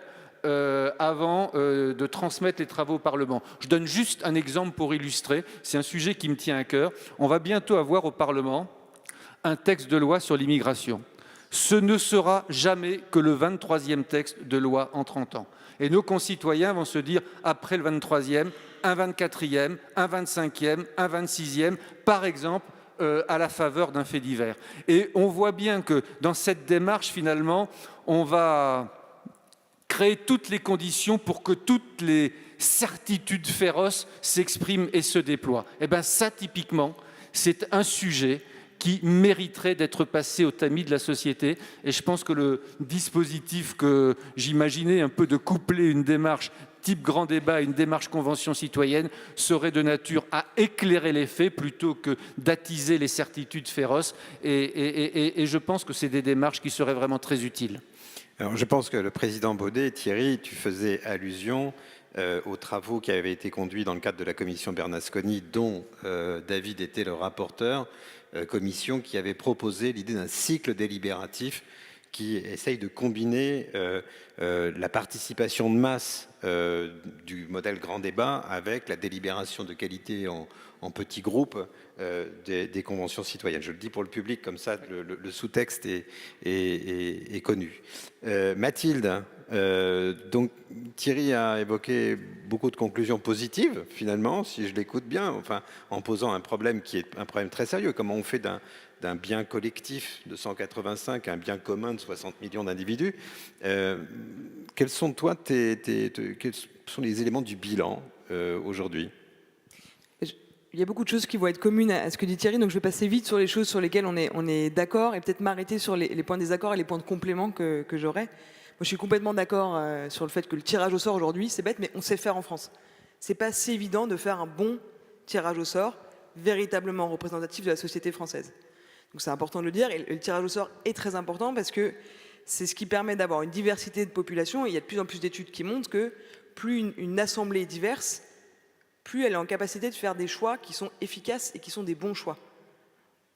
avant de transmettre les travaux au Parlement. Je donne juste un exemple pour illustrer, c'est un sujet qui me tient à cœur. On va bientôt avoir au Parlement un texte de loi sur l'immigration. Ce ne sera jamais que le 23e texte de loi en 30 ans. Et nos concitoyens vont se dire, après le 23e, un 24e, un 25e, un 26e, par exemple, à la faveur d'un fait divers. Et on voit bien que dans cette démarche, finalement, on va créer toutes les conditions pour que toutes les certitudes féroces s'expriment et se déploient. Et bien ça, typiquement, c'est un sujet qui mériterait d'être passé au tamis de la société. Et je pense que le dispositif que j'imaginais, un peu de coupler une démarche type grand débat à une démarche convention citoyenne, serait de nature à éclairer les faits plutôt que d'attiser les certitudes féroces. Et je pense que c'est des démarches qui seraient vraiment très utiles. Alors, je pense que le président Baudet, Thierry, tu faisais allusion aux travaux qui avaient été conduits dans le cadre de la commission Bernasconi, dont David était le rapporteur, commission qui avait proposé l'idée d'un cycle délibératif qui essaye de combiner la participation de masse du modèle grand débat avec la délibération de qualité en petits groupes des conventions citoyennes. Je le dis pour le public, comme ça le sous-texte est connu. Mathilde, donc Thierry a évoqué beaucoup de conclusions positives, finalement, si je l'écoute bien, enfin, en posant un problème qui est un problème très sérieux. Comment on fait d'un bien collectif de 185 à un bien commun de 60 millions d'individus? Quels sont, toi, quels sont les éléments du bilan aujourd'hui? Il y a beaucoup de choses qui vont être communes à ce que dit Thierry, donc je vais passer vite sur les choses sur lesquelles on est d'accord et peut-être m'arrêter sur les points de désaccord et les points de complément que j'aurais. Moi, je suis complètement d'accord sur le fait que le tirage au sort aujourd'hui, c'est bête, mais on sait faire en France. C'est pas si évident de faire un bon tirage au sort véritablement représentatif de la société française. Donc c'est important de le dire, et le tirage au sort est très important parce que c'est ce qui permet d'avoir une diversité de population, et il y a de plus en plus d'études qui montrent que plus une assemblée est diverse, plus elle est en capacité de faire des choix qui sont efficaces et qui sont des bons choix.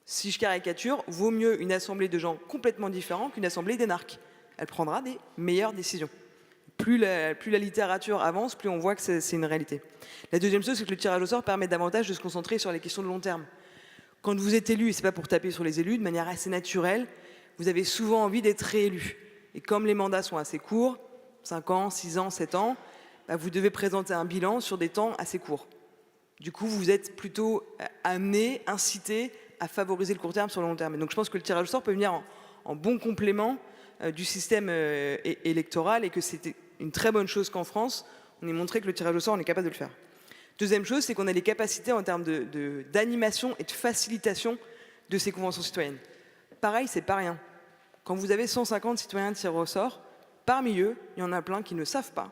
Si je caricature, vaut mieux une assemblée de gens complètement différents qu'une assemblée d'énarques. Elle prendra des meilleures décisions. Plus la littérature avance, plus on voit que c'est une réalité. La deuxième chose, c'est que le tirage au sort permet davantage de se concentrer sur les questions de long terme. Quand vous êtes élu, et ce n'est pas pour taper sur les élus, de manière assez naturelle, vous avez souvent envie d'être réélu. Et comme les mandats sont assez courts, 5 ans, 6 ans, 7 ans, vous devez présenter un bilan sur des temps assez courts. Du coup, vous êtes plutôt amené, incité à favoriser le court terme sur le long terme. Et donc je pense que le tirage au sort peut venir en bon complément du système électoral et que c'était une très bonne chose qu'en France, on ait montré que le tirage au sort, on est capable de le faire. Deuxième chose, c'est qu'on a les capacités en termes d'animation et de facilitation de ces conventions citoyennes. Pareil, c'est pas rien. Quand vous avez 150 citoyens tirés au sort, parmi eux, il y en a plein qui ne savent pas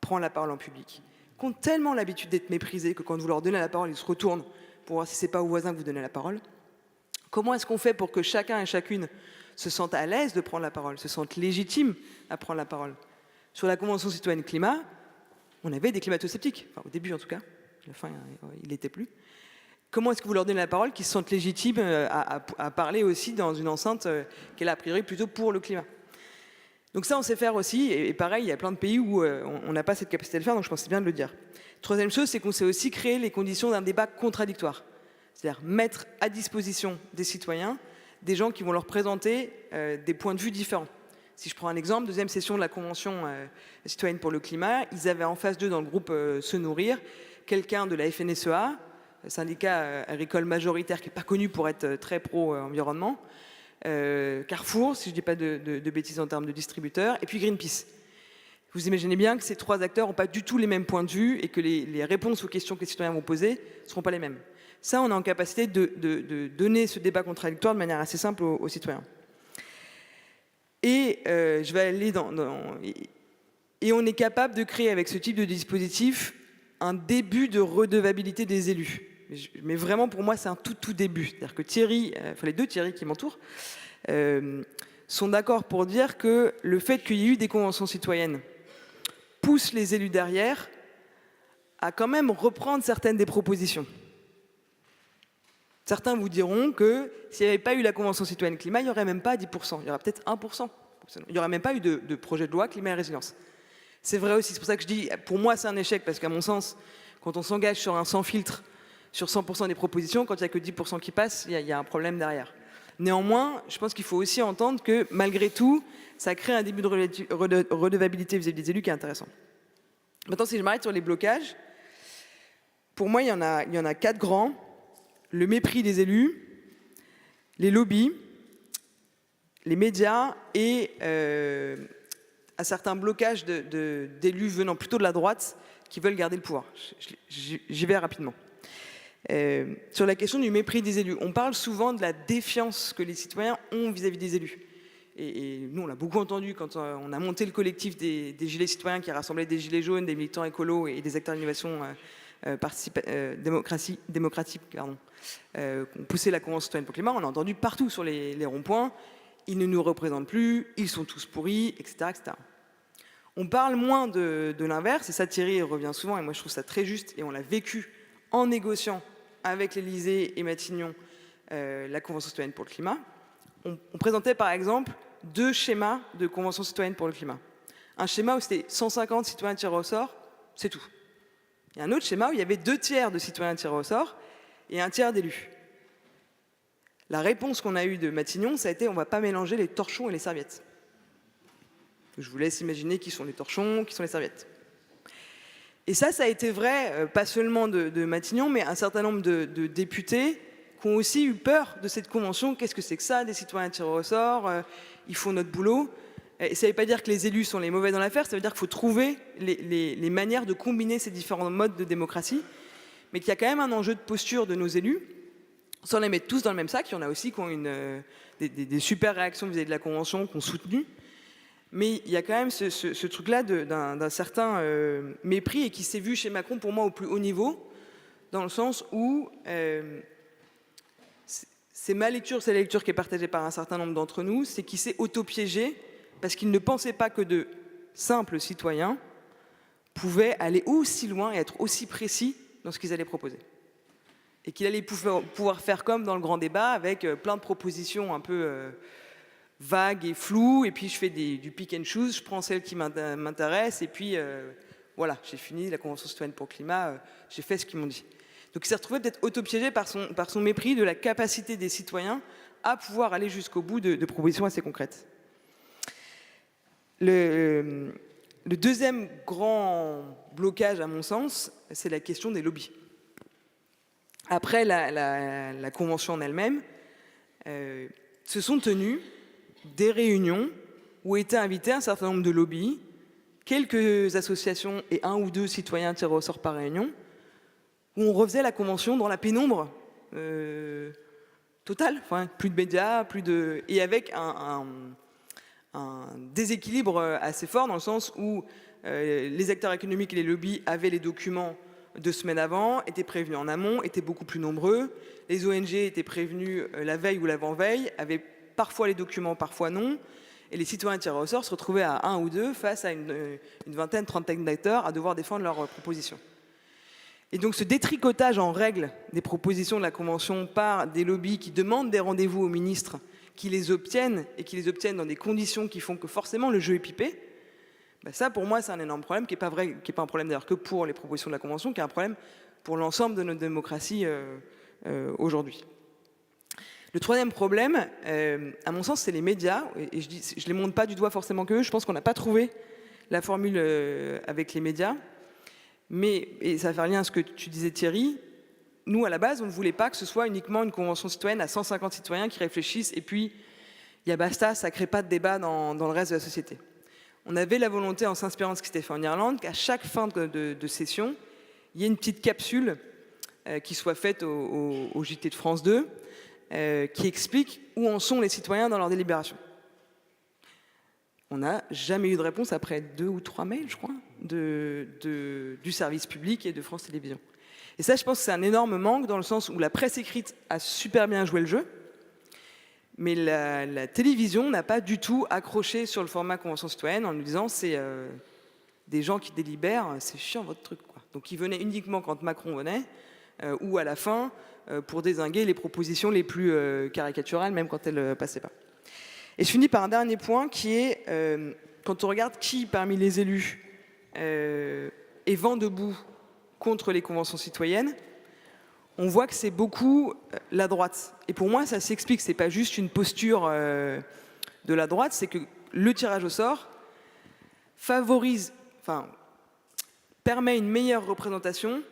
prendre la parole en public, qui ont tellement l'habitude d'être méprisés que quand vous leur donnez la parole, ils se retournent pour voir si c'est pas au voisin que vous donnez la parole. Comment est-ce qu'on fait pour que chacun et chacune se sentent à l'aise de prendre la parole, se sentent légitimes à prendre la parole? Sur la Convention citoyenne climat, on avait des climato-sceptiques, enfin, au début en tout cas, à la fin il n'était plus. Comment est-ce que vous leur donnez la parole, qu'ils se sentent légitimes à parler aussi dans une enceinte qui est a priori plutôt pour le climat? Donc ça, on sait faire aussi, et pareil, il y a plein de pays où on n'a pas cette capacité de le faire, donc je pense que c'est bien de le dire. Troisième chose, c'est qu'on sait aussi créer les conditions d'un débat contradictoire. C'est-à-dire mettre à disposition des citoyens des gens qui vont leur présenter des points de vue différents. Si je prends un exemple, deuxième session de la Convention citoyenne pour le climat, ils avaient en face d'eux dans le groupe Se Nourrir, quelqu'un de la FNSEA, syndicat agricole majoritaire qui n'est pas connu pour être très pro-environnement, Carrefour, si je ne dis pas de bêtises en termes de distributeurs, et puis Greenpeace. Vous imaginez bien que ces 3 acteurs n'ont pas du tout les mêmes points de vue et que les réponses aux questions que les citoyens vont poser ne seront pas les mêmes. Ça, on est en capacité de donner ce débat contradictoire de manière assez simple aux citoyens. Et je vais aller et on est capable de créer avec ce type de dispositif un début de redevabilité des élus. Mais vraiment, pour moi, c'est un tout début. C'est-à-dire que Thierry, les 2 Thierry qui m'entourent, sont d'accord pour dire que le fait qu'il y ait eu des conventions citoyennes pousse les élus derrière à quand même reprendre certaines des propositions. Certains vous diront que s'il n'y avait pas eu la Convention citoyenne climat, il n'y aurait même pas 10%, il y aurait peut-être 1%. Il n'y aurait même pas eu de projet de loi climat et résilience. C'est vrai aussi, c'est pour ça que je dis, pour moi c'est un échec, parce qu'à mon sens, quand on s'engage sur un sans filtre, sur 100% des propositions, quand il n'y a que 10% qui passent, il y a un problème derrière. Néanmoins, je pense qu'il faut aussi entendre que malgré tout, ça crée un début de redevabilité vis-à-vis des élus qui est intéressant. Maintenant, si je m'arrête sur les blocages, pour moi, il y en a 4 grands. Le mépris des élus, les lobbies, les médias et un certain blocage d'élus venant plutôt de la droite qui veulent garder le pouvoir. J'y vais rapidement. Sur la question du mépris des élus, on parle souvent de la défiance que les citoyens ont vis-à-vis des élus. Et nous, on l'a beaucoup entendu quand on a monté le collectif des Gilets citoyens qui rassemblait des Gilets jaunes, des militants écolos et des acteurs d'innovation démocratique, qui ont poussé la Convention citoyenne pour le climat. On a entendu partout sur les ronds-points, ils ne nous représentent plus, ils sont tous pourris, etc. etc. On parle moins de l'inverse, et ça Thierry revient souvent, et moi je trouve ça très juste, et on l'a vécu en négociant avec l'Élysée et Matignon la Convention citoyenne pour le climat. On présentait par exemple 2 schémas de Convention citoyenne pour le climat. Un schéma où c'était 150 citoyens tirés au sort, c'est tout. Il y a un autre schéma où il y avait 2 tiers de citoyens tirés au sort et 1 tiers d'élus. La réponse qu'on a eue de Matignon, ça a été on ne va pas mélanger les torchons et les serviettes. Je vous laisse imaginer qui sont les torchons, qui sont les serviettes. Et ça a été vrai, pas seulement de Matignon, mais un certain nombre de députés qui ont aussi eu peur de cette convention. Qu'est-ce que c'est que ça, des citoyens tirés au sort, ils font notre boulot. Et ça ne veut pas dire que les élus sont les mauvais dans l'affaire, ça veut dire qu'il faut trouver les manières de combiner ces différents modes de démocratie, mais qu'il y a quand même un enjeu de posture de nos élus, sans les mettre tous dans le même sac. Il y en a aussi qui ont des super réactions vis-à-vis de la Convention, qui ont soutenu, mais il y a quand même ce truc-là d'un certain mépris, et qui s'est vu chez Macron, pour moi, au plus haut niveau, dans le sens où c'est ma lecture, c'est la lecture qui est partagée par un certain nombre d'entre nous, c'est qu'il s'est auto-piégé parce qu'il ne pensait pas que de simples citoyens pouvaient aller aussi loin et être aussi précis dans ce qu'ils allaient proposer. Et qu'il allait pouvoir faire comme dans le grand débat, avec plein de propositions un peu vagues et floues, et puis je fais du pick and choose, je prends celle qui m'intéresse, et puis voilà, j'ai fini la Convention citoyenne pour le climat, j'ai fait ce qu'ils m'ont dit. Donc il s'est retrouvé peut-être auto-piégé par son mépris de la capacité des citoyens à pouvoir aller jusqu'au bout de propositions assez concrètes. Le deuxième grand blocage, à mon sens, c'est la question des lobbies. Après la Convention en elle-même, se sont tenues des réunions où étaient invités un certain nombre de lobbies, quelques associations et 1 ou 2 citoyens tirés au sort par réunion, où on refaisait la Convention dans la pénombre totale, enfin, plus de médias, et avec un déséquilibre assez fort, dans le sens où les acteurs économiques et les lobbies avaient les documents 2 semaines avant, étaient prévenus en amont, étaient beaucoup plus nombreux. Les ONG étaient prévenus la veille ou l'avant-veille, avaient parfois les documents, parfois non. Et les citoyens tirés au sort se retrouvaient à 1 ou 2 face à une vingtaine, trentaine d'acteurs à devoir défendre leurs propositions. Et donc ce détricotage en règle des propositions de la Convention par des lobbies qui demandent des rendez-vous aux ministres, qui les obtiennent, et qui les obtiennent dans des conditions qui font que forcément le jeu est pipé, ben ça pour moi c'est un énorme problème, qui n'est pas un problème d'ailleurs que pour les propositions de la Convention, qui est un problème pour l'ensemble de notre démocratie aujourd'hui. Le troisième problème, à mon sens, c'est les médias, et je ne les montre pas du doigt forcément qu'eux, je pense qu'on n'a pas trouvé la formule avec les médias, mais, et ça va faire lien à ce que tu disais Thierry, nous à la base on ne voulait pas que ce soit uniquement une convention citoyenne à 150 citoyens qui réfléchissent et puis il y a basta, ça ne crée pas de débat dans le reste de la société. On avait la volonté, en s'inspirant de ce qui s'était fait en Irlande, qu'à chaque fin de session, il y ait une petite capsule qui soit faite au JT de France 2, qui explique où en sont les citoyens dans leur délibération. On n'a jamais eu de réponse après 2 ou 3 mails, je crois, du service public et de France Télévisions. Et ça, je pense que c'est un énorme manque dans le sens où la presse écrite a super bien joué le jeu, mais la télévision n'a pas du tout accroché sur le format Convention citoyenne en nous disant c'est des gens qui délibèrent, c'est chiant votre truc, quoi. Donc ils venaient uniquement quand Macron venait, ou à la fin, pour dézinguer les propositions les plus caricaturales, même quand elles ne passaient pas. Et je finis par un dernier point qui est, quand on regarde qui parmi les élus est vent debout contre les conventions citoyennes, on voit que c'est beaucoup la droite. Et pour moi, ça s'explique, c'est pas juste une posture de la droite, c'est que le tirage au sort permet une meilleure représentation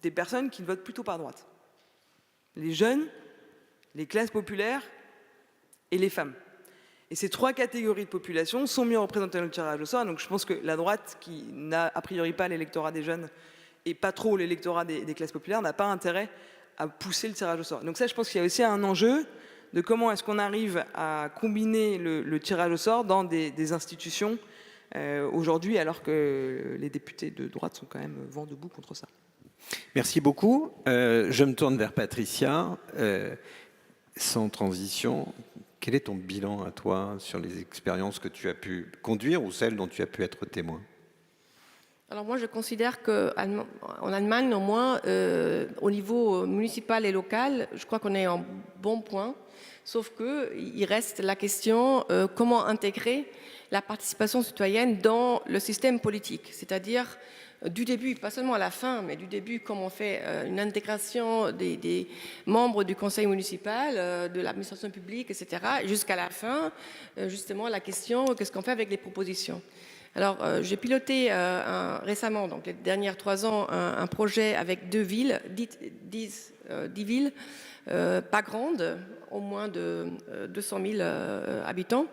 des personnes qui votent plutôt par droite. Les jeunes, les classes populaires et les femmes. Et ces 3 catégories de population sont mieux représentées dans le tirage au sort. Donc je pense que la droite, qui n'a a priori pas l'électorat des jeunes et pas trop l'électorat des classes populaires, n'a pas intérêt à pousser le tirage au sort. Donc ça, je pense qu'il y a aussi un enjeu de comment est-ce qu'on arrive à combiner le tirage au sort dans des institutions aujourd'hui, alors que les députés de droite sont quand même vent debout contre ça. Merci beaucoup. Je me tourne vers Patricia. Sans transition, quel est ton bilan à toi sur les expériences que tu as pu conduire ou celles dont tu as pu être témoin? Alors moi, je considère qu'en Allemagne, au moins, au niveau municipal et local, je crois qu'on est en bon point. Sauf qu'il reste la question comment intégrer la participation citoyenne dans le système politique. C'est-à-dire du début, pas seulement à la fin, mais du début, comment on fait une intégration des membres du conseil municipal, de l'administration publique, etc., jusqu'à la fin, justement, la question, qu'est-ce qu'on fait avec les propositions? Alors, j'ai piloté récemment, donc les dernières 3 ans, un projet avec 2 villes, 10 villes, pas grandes, au moins de 200 000 habitants.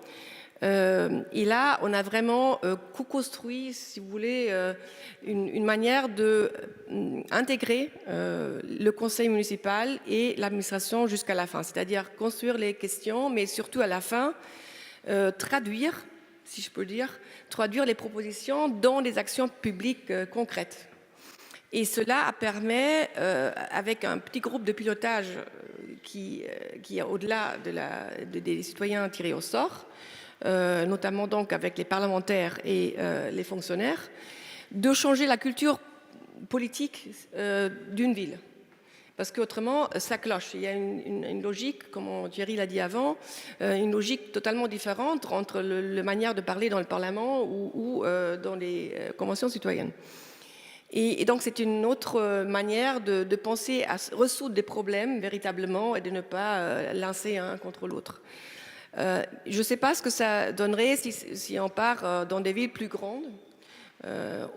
Et là, on a vraiment co-construit, si vous voulez, une manière d'intégrer le conseil municipal et l'administration jusqu'à la fin. C'est-à-dire construire les questions, mais surtout à la fin, traduire, si je peux dire, traduire les propositions dans des actions publiques concrètes. Et cela permet, avec un petit groupe de pilotage qui est au-delà des citoyens tirés au sort, notamment donc avec les parlementaires et les fonctionnaires, de changer la culture politique d'une ville. Parce qu'autrement, ça cloche. Il y a une logique, comme Thierry l'a dit avant, une logique totalement différente entre la manière de parler dans le Parlement ou dans les conventions citoyennes. Et donc, c'est une autre manière de penser à résoudre des problèmes véritablement et de ne pas lancer un contre l'autre. Je ne sais pas ce que ça donnerait si on part dans des villes plus grandes.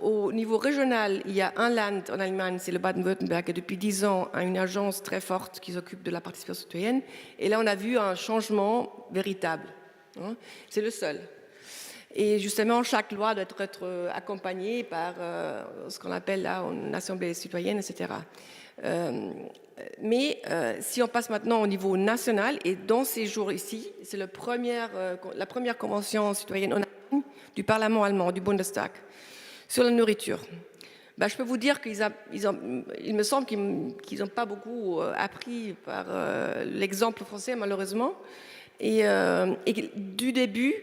Au niveau régional, il y a un land en Allemagne, c'est le Baden-Württemberg, et depuis 10 ans, a une agence très forte qui s'occupe de la participation citoyenne. Et là, on a vu un changement véritable. C'est le seul. Et justement, chaque loi doit être accompagnée par ce qu'on appelle là une assemblée citoyenne, etc. Mais si on passe maintenant au niveau national, et dans ces jours ici, c'est la première convention citoyenne du Parlement allemand, du Bundestag, sur la nourriture. Ben, je peux vous dire qu'il me semble qu'ils n'ont pas beaucoup appris par l'exemple français, malheureusement. Et du début,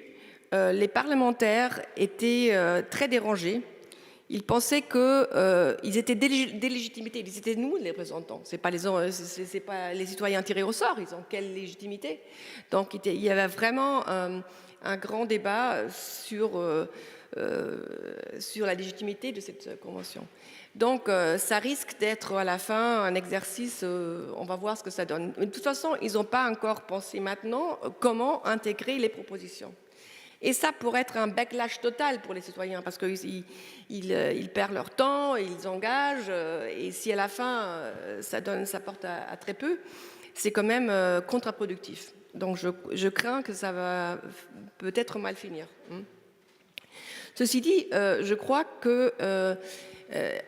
les parlementaires étaient très dérangés. Ils pensaient qu'ils étaient délégitimés. Ils étaient nous les représentants. C'est pas les citoyens tirés au sort. Ils ont quelle légitimité? Donc il y avait vraiment un grand débat sur la légitimité de cette convention. Donc ça risque d'être à la fin un exercice, on va voir ce que ça donne. De toute façon, ils n'ont pas encore pensé maintenant comment intégrer les propositions. Et ça pourrait être un backlash total pour les citoyens parce qu'ils perdent leur temps, ils engagent, et si à la fin ça porte à très peu, c'est quand même contre-productif. Donc je crains que ça va peut-être mal finir. Ceci dit, je crois que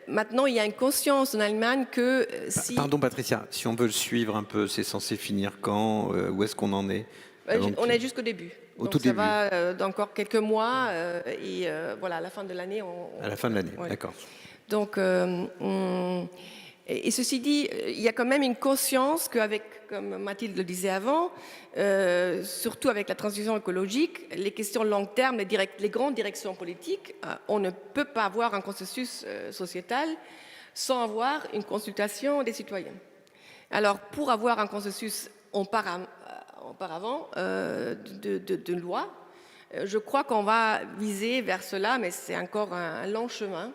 maintenant il y a une conscience en Allemagne que si... Pardon Patricia, si on veut le suivre un peu, c'est censé finir quand? Où est-ce qu'on en est? On est jusqu'au début. Au Donc tout ça début. va d'encore quelques mois et voilà, à la fin de l'année. À la fin de l'année, ouais. d'accord. Donc, et ceci dit, il y a quand même une conscience qu'avec, comme Mathilde le disait avant, surtout avec la transition écologique, les questions long terme, les grandes directions politiques, on ne peut pas avoir un consensus sociétal sans avoir une consultation des citoyens. Alors, pour avoir un consensus auparavant de loi, je crois qu'on va viser vers cela, mais c'est encore un long chemin.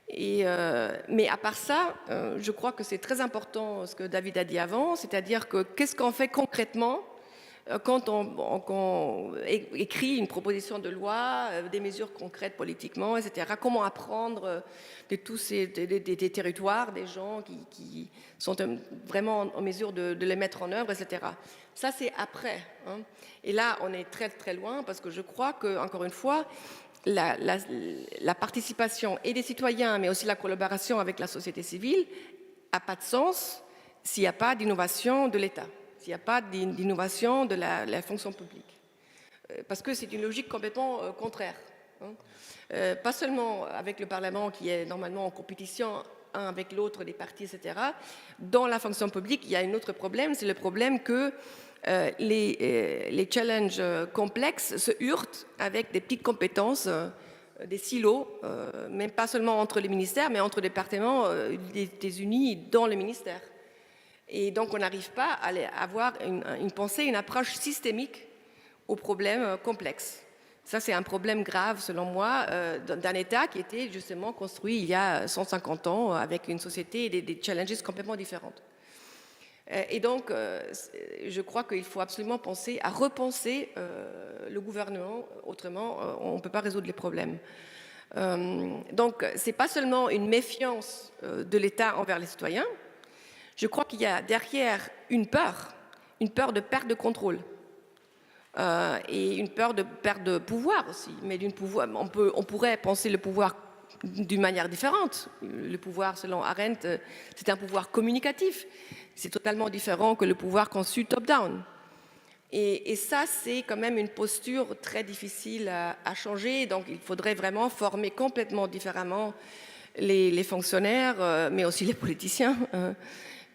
Mais à part ça, je crois que c'est très important ce que David a dit avant, c'est-à-dire que qu'est-ce qu'on fait concrètement quand on écrit une proposition de loi, des mesures concrètes politiquement, etc. Comment apprendre de tous ces des territoires, des gens qui sont vraiment en mesure de les mettre en œuvre, etc. Ça, c'est après. Et là, on est très, très loin parce que je crois que, encore une fois, la participation et des citoyens, mais aussi la collaboration avec la société civile, n'a pas de sens s'il n'y a pas d'innovation de l'État, s'il n'y a pas d'innovation de la fonction publique. Parce que c'est une logique complètement contraire. Pas seulement avec le Parlement qui est normalement en compétition un avec l'autre, les partis, etc. Dans la fonction publique, il y a un autre problème, c'est le problème que les challenges complexes se heurtent avec des petites compétences, des silos, même pas seulement entre les ministères, mais entre les départements des unis dans le ministère. Et donc on n'arrive pas à avoir une pensée, une approche systémique aux problèmes complexes. Ça, c'est un problème grave, selon moi, d'un État qui était justement construit il y a 150 ans avec une société et des challenges complètement différentes. Et donc, je crois qu'il faut absolument penser à repenser le gouvernement. Autrement, on ne peut pas résoudre les problèmes. Donc, ce n'est pas seulement une méfiance de l'État envers les citoyens. Je crois qu'il y a derrière une peur de perte de contrôle. Et une peur de perte de pouvoir aussi. Mais on pourrait penser le pouvoir d'une manière différente. Le pouvoir, selon Arendt, c'est un pouvoir communicatif. C'est totalement différent que le pouvoir conçu top-down. Et ça, c'est quand même une posture très difficile à changer. Donc, il faudrait vraiment former complètement différemment les fonctionnaires, mais aussi les politiciens.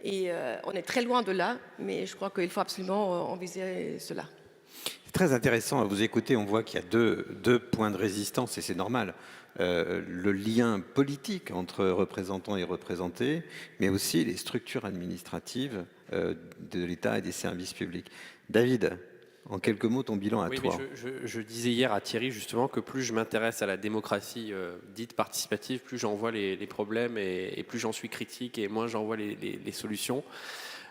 Et on est très loin de là, mais je crois qu'il faut absolument envisager cela. C'est très intéressant à vous écouter. On voit qu'il y a deux points de résistance, et c'est normal. Le lien politique entre représentants et représentés, mais aussi les structures administratives de l'État et des services publics. David, en quelques mots, ton bilan à toi. Je disais hier à Thierry justement que plus je m'intéresse à la démocratie dite participative, plus j'en vois les problèmes et plus j'en suis critique et moins j'en vois les solutions.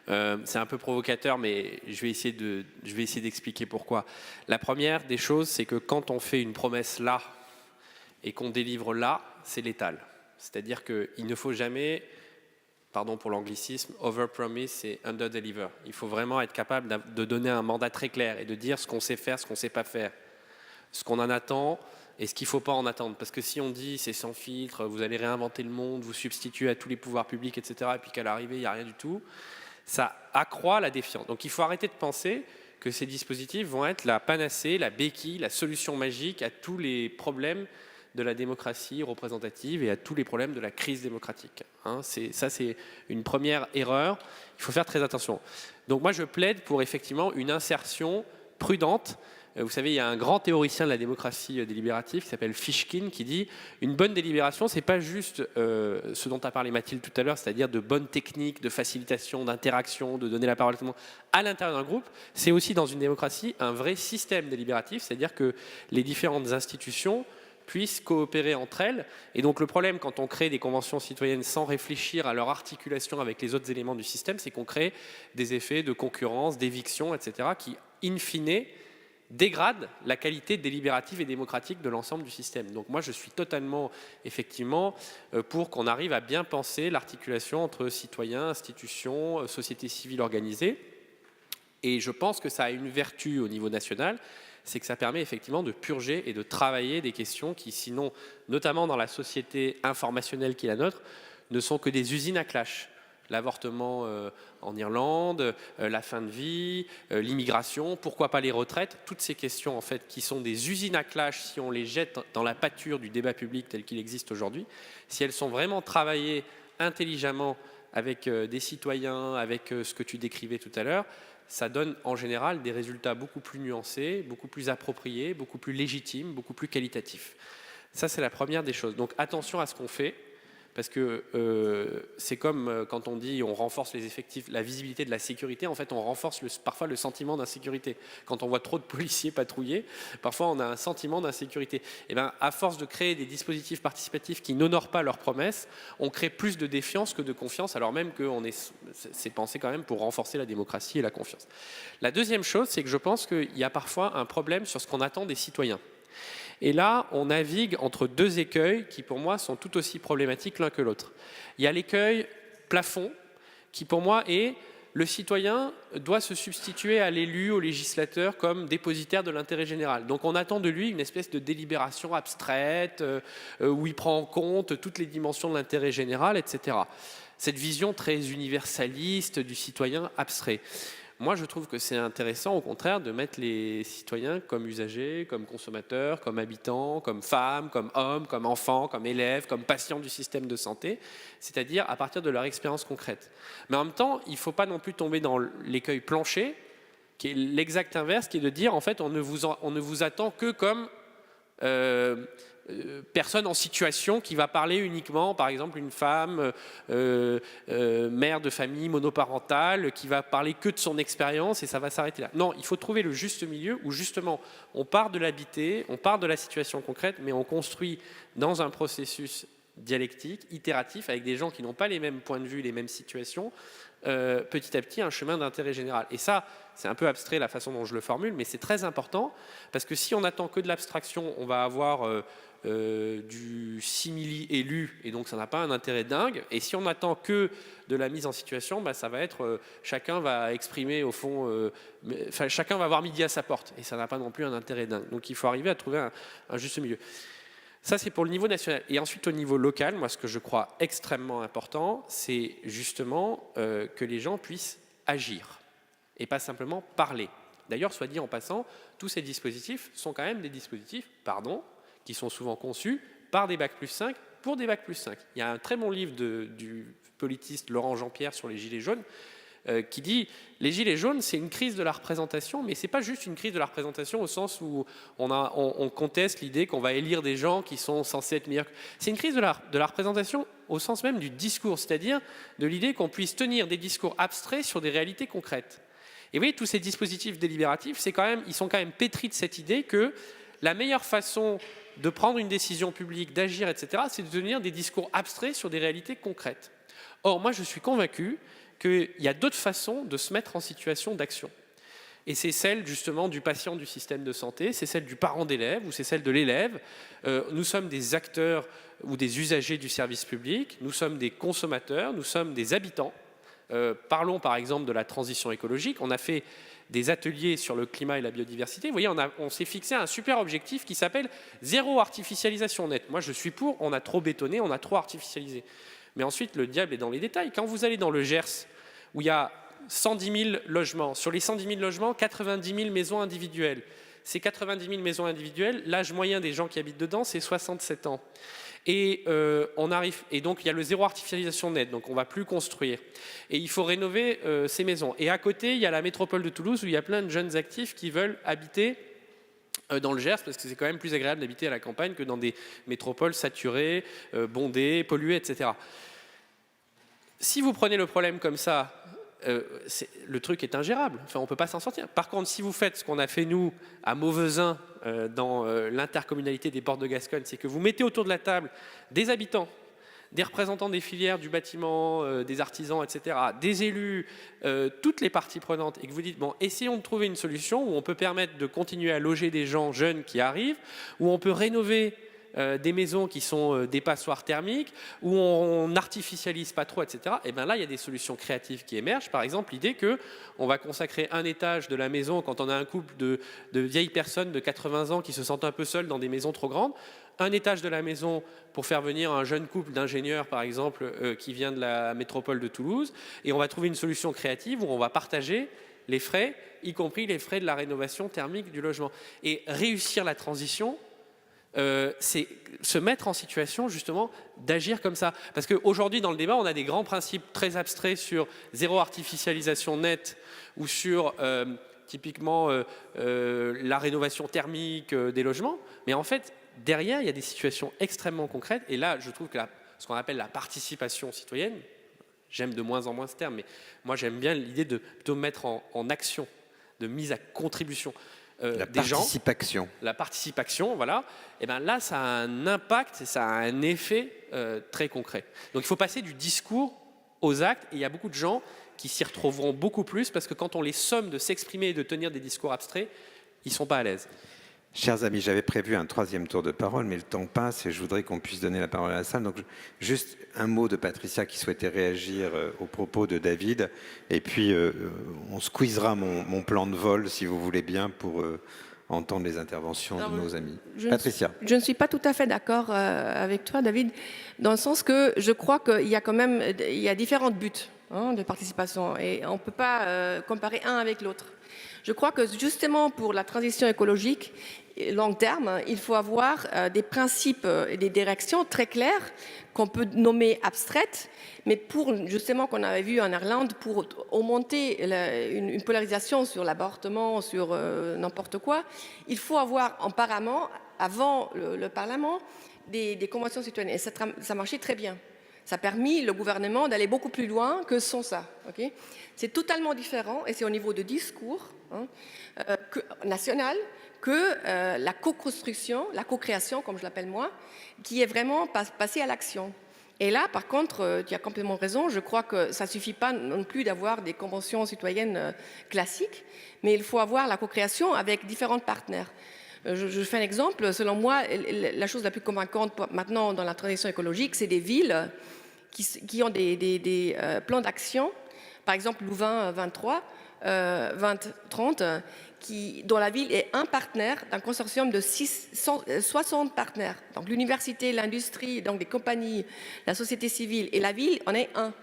C'est un peu provocateur, mais je vais essayer d'expliquer pourquoi. La première des choses, c'est que quand on fait une promesse là et qu'on délivre là, c'est létal. C'est-à-dire qu'il ne faut jamais, pardon pour l'anglicisme, over-promise et under-deliver. Il faut vraiment être capable de donner un mandat très clair et de dire ce qu'on sait faire, ce qu'on ne sait pas faire, ce qu'on en attend et ce qu'il ne faut pas en attendre. Parce que si on dit c'est sans filtre, vous allez réinventer le monde, vous substituer à tous les pouvoirs publics, etc., et puis qu'à l'arrivée, il n'y a rien du tout, ça accroît la défiance. Donc il faut arrêter de penser que ces dispositifs vont être la panacée, la béquille, la solution magique à tous les problèmes de la démocratie représentative et à tous les problèmes de la crise démocratique. Ça, c'est une première erreur. Il faut faire très attention. Donc moi, je plaide pour effectivement une insertion prudente. Vous savez, il y a un grand théoricien de la démocratie délibérative qui s'appelle Fishkin qui dit une bonne délibération, c'est pas juste ce dont a parlé Mathilde tout à l'heure, c'est-à-dire de bonnes techniques, de facilitation, d'interaction, de donner la parole à tout le monde à l'intérieur d'un groupe. C'est aussi dans une démocratie un vrai système délibératif, c'est-à-dire que les différentes institutions puissent coopérer entre elles. Et donc le problème quand on crée des conventions citoyennes sans réfléchir à leur articulation avec les autres éléments du système, c'est qu'on crée des effets de concurrence, d'éviction, etc., qui, in fine, dégradent la qualité délibérative et démocratique de l'ensemble du système. Donc moi, je suis totalement, effectivement, pour qu'on arrive à bien penser l'articulation entre citoyens, institutions, société civile organisée. Et je pense que ça a une vertu au niveau national, c'est que ça permet effectivement de purger et de travailler des questions qui, sinon, notamment dans la société informationnelle qui est la nôtre, ne sont que des usines à clash. L'avortement en Irlande, la fin de vie, l'immigration, pourquoi pas les retraites, toutes ces questions en fait qui sont des usines à clash si on les jette dans la pâture du débat public tel qu'il existe aujourd'hui, si elles sont vraiment travaillées intelligemment avec des citoyens, avec ce que tu décrivais tout à l'heure, ça donne en général des résultats beaucoup plus nuancés, beaucoup plus appropriés, beaucoup plus légitimes, beaucoup plus qualitatifs. Ça, c'est la première des choses. Donc attention à ce qu'on fait, parce que c'est comme quand on dit on renforce les effectifs, la visibilité de la sécurité, en fait on renforce parfois le sentiment d'insécurité. Quand on voit trop de policiers patrouiller, parfois on a un sentiment d'insécurité. Et bien à force de créer des dispositifs participatifs qui n'honorent pas leurs promesses, on crée plus de défiance que de confiance, alors même que c'est pensé quand même pour renforcer la démocratie et la confiance. La deuxième chose, c'est que je pense qu'il y a parfois un problème sur ce qu'on attend des citoyens. Et là, on navigue entre deux écueils qui, pour moi, sont tout aussi problématiques l'un que l'autre. Il y a l'écueil plafond, qui, pour moi, est le citoyen doit se substituer à l'élu, au législateur, comme dépositaire de l'intérêt général. Donc on attend de lui une espèce de délibération abstraite, où il prend en compte toutes les dimensions de l'intérêt général, etc. Cette vision très universaliste du citoyen abstrait. Moi, je trouve que c'est intéressant, au contraire, de mettre les citoyens comme usagers, comme consommateurs, comme habitants, comme femmes, comme hommes, comme enfants, comme élèves, comme patients du système de santé, c'est-à-dire à partir de leur expérience concrète. Mais en même temps, il ne faut pas non plus tomber dans l'écueil plancher, qui est l'exact inverse, qui est de dire, en fait, on ne vous attend que comme personne en situation qui va parler uniquement, par exemple une femme, mère de famille monoparentale, qui va parler que de son expérience et ça va s'arrêter là. Non, il faut trouver le juste milieu où justement on part de l'habité, on part de la situation concrète, mais on construit dans un processus dialectique, itératif, avec des gens qui n'ont pas les mêmes points de vue, les mêmes situations, petit à petit un chemin d'intérêt général. Et ça, c'est un peu abstrait la façon dont je le formule, mais c'est très important, parce que si on attend que de l'abstraction, on va avoir du simili élu, et donc ça n'a pas un intérêt dingue. Et si on attend que de la mise en situation, bah, ça va être chacun va exprimer au fond, chacun va avoir midi à sa porte, et ça n'a pas non plus un intérêt dingue. Donc il faut arriver à trouver un juste milieu. Ça, c'est pour le niveau national. Et ensuite, au niveau local, moi, ce que je crois extrêmement important, c'est justement que les gens puissent agir et pas simplement parler. D'ailleurs, soit dit en passant, tous ces dispositifs sont quand même des dispositifs, qui sont souvent conçus par des Bac+5 pour des Bac+5. Il y a un très bon livre du politiste Laurent Jean-Pierre sur les Gilets jaunes qui dit « Les Gilets jaunes, c'est une crise de la représentation, mais ce n'est pas juste une crise de la représentation au sens où on conteste l'idée qu'on va élire des gens qui sont censés être meilleurs. C'est une crise de la représentation au sens même du discours, c'est-à-dire de l'idée qu'on puisse tenir des discours abstraits sur des réalités concrètes. Et vous voyez, tous ces dispositifs délibératifs, ils sont quand même pétris de cette idée que la meilleure façon de prendre une décision publique, d'agir, etc., c'est de tenir des discours abstraits sur des réalités concrètes. Or, moi, je suis convaincu qu'il y a d'autres façons de se mettre en situation d'action. Et c'est celle, justement, du patient du système de santé, c'est celle du parent d'élève ou c'est celle de l'élève. Nous sommes des acteurs ou des usagers du service public, nous sommes des consommateurs, nous sommes des habitants. Parlons, par exemple, de la transition écologique. On a fait des ateliers sur le climat et la biodiversité. Vous voyez, on s'est fixé un super objectif qui s'appelle zéro artificialisation nette. Moi, je suis pour, on a trop bétonné, on a trop artificialisé. Mais ensuite, le diable est dans les détails. Quand vous allez dans le Gers, où il y a 110 000 logements, sur les 110 000 logements, 90 000 maisons individuelles. Ces 90 000 maisons individuelles, l'âge moyen des gens qui habitent dedans, c'est 67 ans. Et donc il y a le zéro artificialisation nette, donc on ne va plus construire. Et il faut rénover ces maisons. Et à côté, il y a la métropole de Toulouse, où il y a plein de jeunes actifs qui veulent habiter dans le Gers, parce que c'est quand même plus agréable d'habiter à la campagne que dans des métropoles saturées, bondées, polluées, etc. Si vous prenez le problème comme ça, le truc est ingérable. Enfin, on ne peut pas s'en sortir. Par contre, si vous faites ce qu'on a fait, nous, à Mauvezin, dans l'intercommunalité des Portes de Gascogne, c'est que vous mettez autour de la table des habitants, des représentants des filières du bâtiment, des artisans, etc., des élus, toutes les parties prenantes, et que vous dites, bon, essayons de trouver une solution où on peut permettre de continuer à loger des gens jeunes qui arrivent, où on peut rénover des maisons qui sont des passoires thermiques, où on n'artificialise pas trop, etc. Et bien là, il y a des solutions créatives qui émergent. Par exemple, l'idée qu'on va consacrer un étage de la maison quand on a un couple de vieilles personnes de 80 ans qui se sentent un peu seules dans des maisons trop grandes, un étage de la maison pour faire venir un jeune couple d'ingénieurs, par exemple, qui vient de la métropole de Toulouse, et on va trouver une solution créative où on va partager les frais, y compris les frais de la rénovation thermique du logement. Et réussir la transition, c'est se mettre en situation justement d'agir comme ça. Parce qu'aujourd'hui dans le débat, on a des grands principes très abstraits sur zéro artificialisation nette ou sur typiquement la rénovation thermique des logements. Mais en fait, derrière, il y a des situations extrêmement concrètes. Et là, je trouve que ce qu'on appelle la participation citoyenne, j'aime de moins en moins ce terme, mais moi j'aime bien l'idée de plutôt mettre en action, de mise à contribution des gens. La participation, voilà. Et bien là, ça a un impact, ça a un effet très concret. Donc il faut passer du discours aux actes. Et il y a beaucoup de gens qui s'y retrouveront beaucoup plus parce que quand on les somme de s'exprimer et de tenir des discours abstraits, ils ne sont pas à l'aise. Chers amis, j'avais prévu un troisième tour de parole, mais le temps passe et je voudrais qu'on puisse donner la parole à la salle. Donc, juste un mot de Patricia qui souhaitait réagir aux propos de David. Et puis, on squeezera mon plan de vol, si vous voulez bien, pour entendre les interventions de nos amis. Patricia. Je ne suis pas tout à fait d'accord avec toi, David, dans le sens que je crois qu'il y a quand même différents buts de participation et on ne peut pas comparer un avec l'autre. Je crois que justement pour la transition écologique, long terme, il faut avoir des principes et des directions très claires qu'on peut nommer abstraites, mais pour justement qu'on avait vu en Irlande, pour augmenter une polarisation sur l'avortement, sur n'importe quoi, il faut avoir apparemment, avant le Parlement, des conventions citoyennes. Et ça marchait très bien. Ça a permis le gouvernement d'aller beaucoup plus loin que sans ça. Okay, c'est totalement différent et c'est au niveau de discours national que la co-construction, la co-création, comme je l'appelle moi, qui est vraiment passée à l'action. Et là, par contre, tu as complètement raison, je crois que ça ne suffit pas non plus d'avoir des conventions citoyennes classiques, mais il faut avoir la co-création avec différents partenaires. Je fais un exemple. Selon moi, la chose la plus convaincante maintenant dans la transition écologique, c'est des villes qui ont des plans d'action. Par exemple, Louvain 2030, dont la ville est un partenaire d'un consortium de 60 partenaires. Donc l'université, l'industrie, donc les compagnies, la société civile et la ville en est un.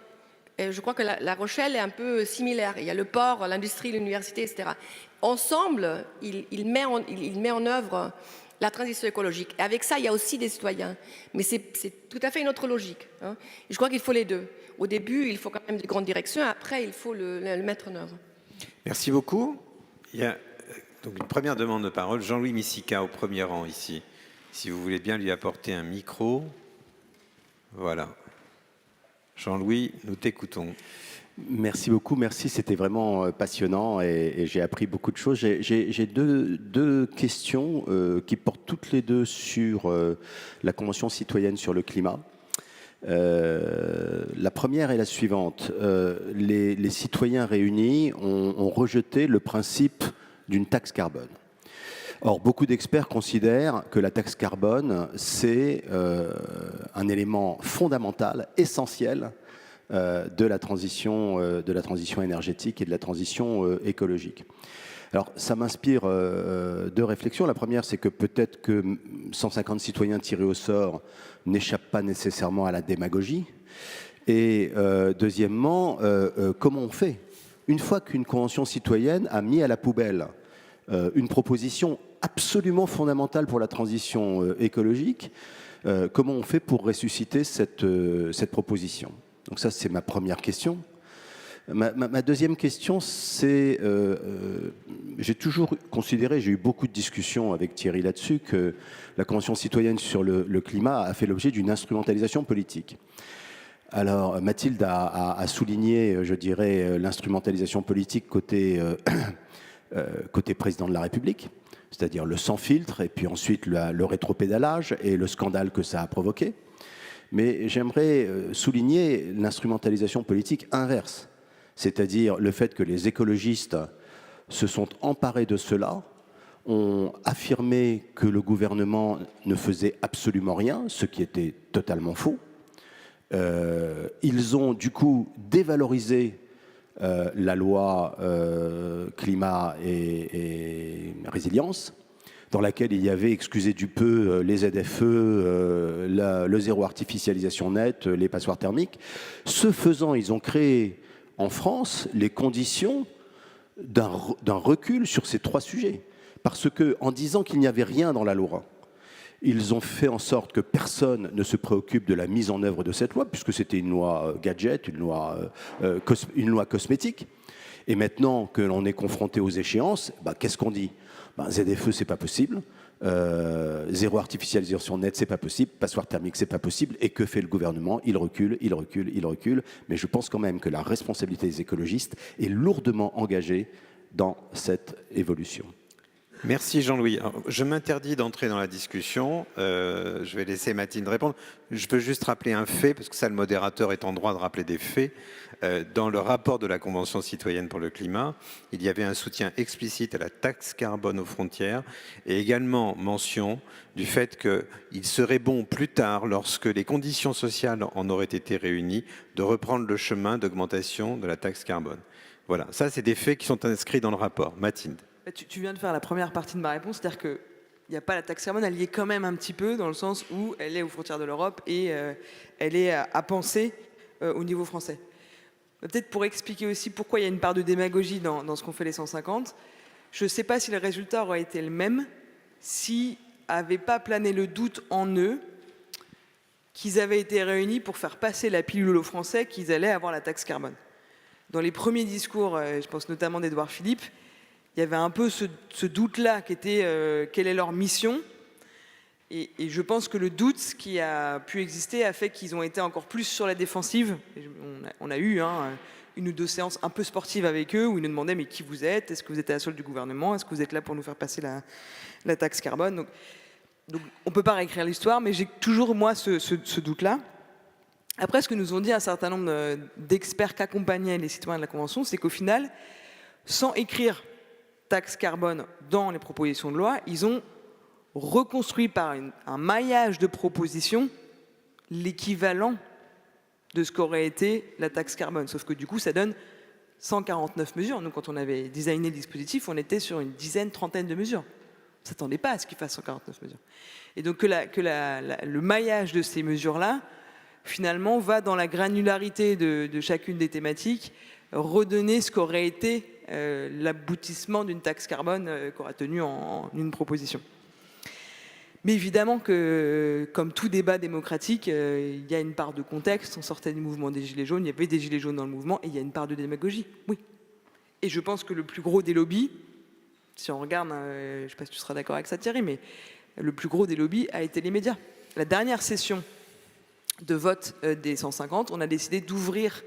Et je crois que La Rochelle est un peu similaire. Il y a le port, l'industrie, l'université, etc. Ensemble, il met en œuvre la transition écologique. Et avec ça, il y a aussi des citoyens. Mais c'est tout à fait une autre logique. Je crois qu'il faut les deux. Au début, il faut quand même des grandes directions. Après, il faut le mettre en œuvre. Merci beaucoup. Il y a donc une première demande de parole. Jean-Louis Missica, au premier rang ici. Si vous voulez bien lui apporter un micro. Voilà. Jean-Louis, nous t'écoutons. Merci beaucoup, merci, c'était vraiment passionnant et j'ai appris beaucoup de choses. J'ai deux questions qui portent toutes les deux sur la Convention citoyenne sur le climat. La première est la suivante. Les citoyens réunis ont rejeté le principe d'une taxe carbone. Or, beaucoup d'experts considèrent que la taxe carbone, c'est un élément fondamental, essentiel, de la transition énergétique et de la transition écologique. Alors, ça m'inspire deux réflexions. La première, c'est que peut-être que 150 citoyens tirés au sort n'échappent pas nécessairement à la démagogie. Et deuxièmement, comment on fait ? Une fois qu'une convention citoyenne a mis à la poubelle une proposition absolument fondamentale pour la transition écologique, comment on fait pour ressusciter cette proposition ? Donc ça, c'est ma première question. Ma deuxième question, c'est, j'ai toujours considéré, j'ai eu beaucoup de discussions avec Thierry là-dessus, que la Convention citoyenne sur le climat a fait l'objet d'une instrumentalisation politique. Alors, Mathilde a souligné, je dirais, l'instrumentalisation politique côté président de la République, c'est-à-dire le sans filtre, et puis ensuite le rétropédalage et le scandale que ça a provoqué. Mais j'aimerais souligner l'instrumentalisation politique inverse, c'est-à-dire le fait que les écologistes se sont emparés de cela, ont affirmé que le gouvernement ne faisait absolument rien, ce qui était totalement faux. Ils ont du coup dévalorisé la loi climat et résilience, dans laquelle il y avait, excusez du peu, les ZFE, le zéro artificialisation nette, les passoires thermiques. Ce faisant, ils ont créé en France les conditions d'un recul sur ces 3 sujets. Parce qu'en disant qu'il n'y avait rien dans la loi, ils ont fait en sorte que personne ne se préoccupe de la mise en œuvre de cette loi, puisque c'était une loi gadget, une loi cosmétique. Et maintenant que l'on est confronté aux échéances, qu'est-ce qu'on dit ? ZFE, c'est pas possible. Zéro artificialisation nette, c'est pas possible. Passoire thermique, c'est pas possible. Et que fait le gouvernement ? Il recule, il recule, il recule. Mais je pense quand même que la responsabilité des écologistes est lourdement engagée dans cette évolution. Merci Jean-Louis. Je m'interdis d'entrer dans la discussion. Je vais laisser Mathilde répondre. Je peux juste rappeler un fait, parce que ça, le modérateur est en droit de rappeler des faits. Dans le rapport de la Convention citoyenne pour le climat, il y avait un soutien explicite à la taxe carbone aux frontières et également mention du fait qu'il serait bon plus tard, lorsque les conditions sociales en auraient été réunies, de reprendre le chemin d'augmentation de la taxe carbone. Voilà, ça c'est des faits qui sont inscrits dans le rapport. Mathilde. Tu viens de faire la première partie de ma réponse, c'est-à-dire qu'il n'y a pas la taxe carbone, elle y est quand même un petit peu, dans le sens où elle est aux frontières de l'Europe et elle est à penser au niveau français. Peut-être pour expliquer aussi pourquoi il y a une part de démagogie dans ce qu'ont fait les 150, je ne sais pas si le résultat aurait été le même si n'avait pas plané le doute en eux qu'ils avaient été réunis pour faire passer la pilule aux Français qu'ils allaient avoir la taxe carbone. Dans les premiers discours, je pense notamment d'Édouard Philippe, il y avait un peu ce doute-là qui était quelle est leur mission. Et je pense que le doute qui a pu exister a fait qu'ils ont été encore plus sur la défensive. On a eu une ou 2 séances un peu sportives avec eux où ils nous demandaient mais qui vous êtes ? Est-ce que vous êtes à la solde du gouvernement ? Est-ce que vous êtes là pour nous faire passer la taxe carbone ? Donc on ne peut pas réécrire l'histoire, mais j'ai toujours moi ce doute-là. Après, ce que nous ont dit un certain nombre d'experts qui accompagnaient les citoyens de la Convention, c'est qu'au final, sans écrire taxe carbone dans les propositions de loi, ils ont reconstruit par un maillage de propositions l'équivalent de ce qu'aurait été la taxe carbone. Sauf que du coup, ça donne 149 mesures. Nous, quand on avait designé le dispositif, on était sur une dizaine, trentaine de mesures. On ne s'attendait pas à ce qu'il fasse 149 mesures. Et donc le maillage de ces mesures-là, finalement, va dans la granularité de chacune des thématiques, redonner ce qu'aurait été l'aboutissement d'une taxe carbone qu'aura tenu en une proposition. Mais évidemment que, comme tout débat démocratique, il y a une part de contexte. On sortait du mouvement des Gilets jaunes, il y avait des Gilets jaunes dans le mouvement, et il y a une part de démagogie, oui. Et je pense que le plus gros des lobbies, si on regarde, je ne sais pas si tu seras d'accord avec ça Thierry, mais le plus gros des lobbies a été les médias. La dernière session de vote des 150, on a décidé d'ouvrir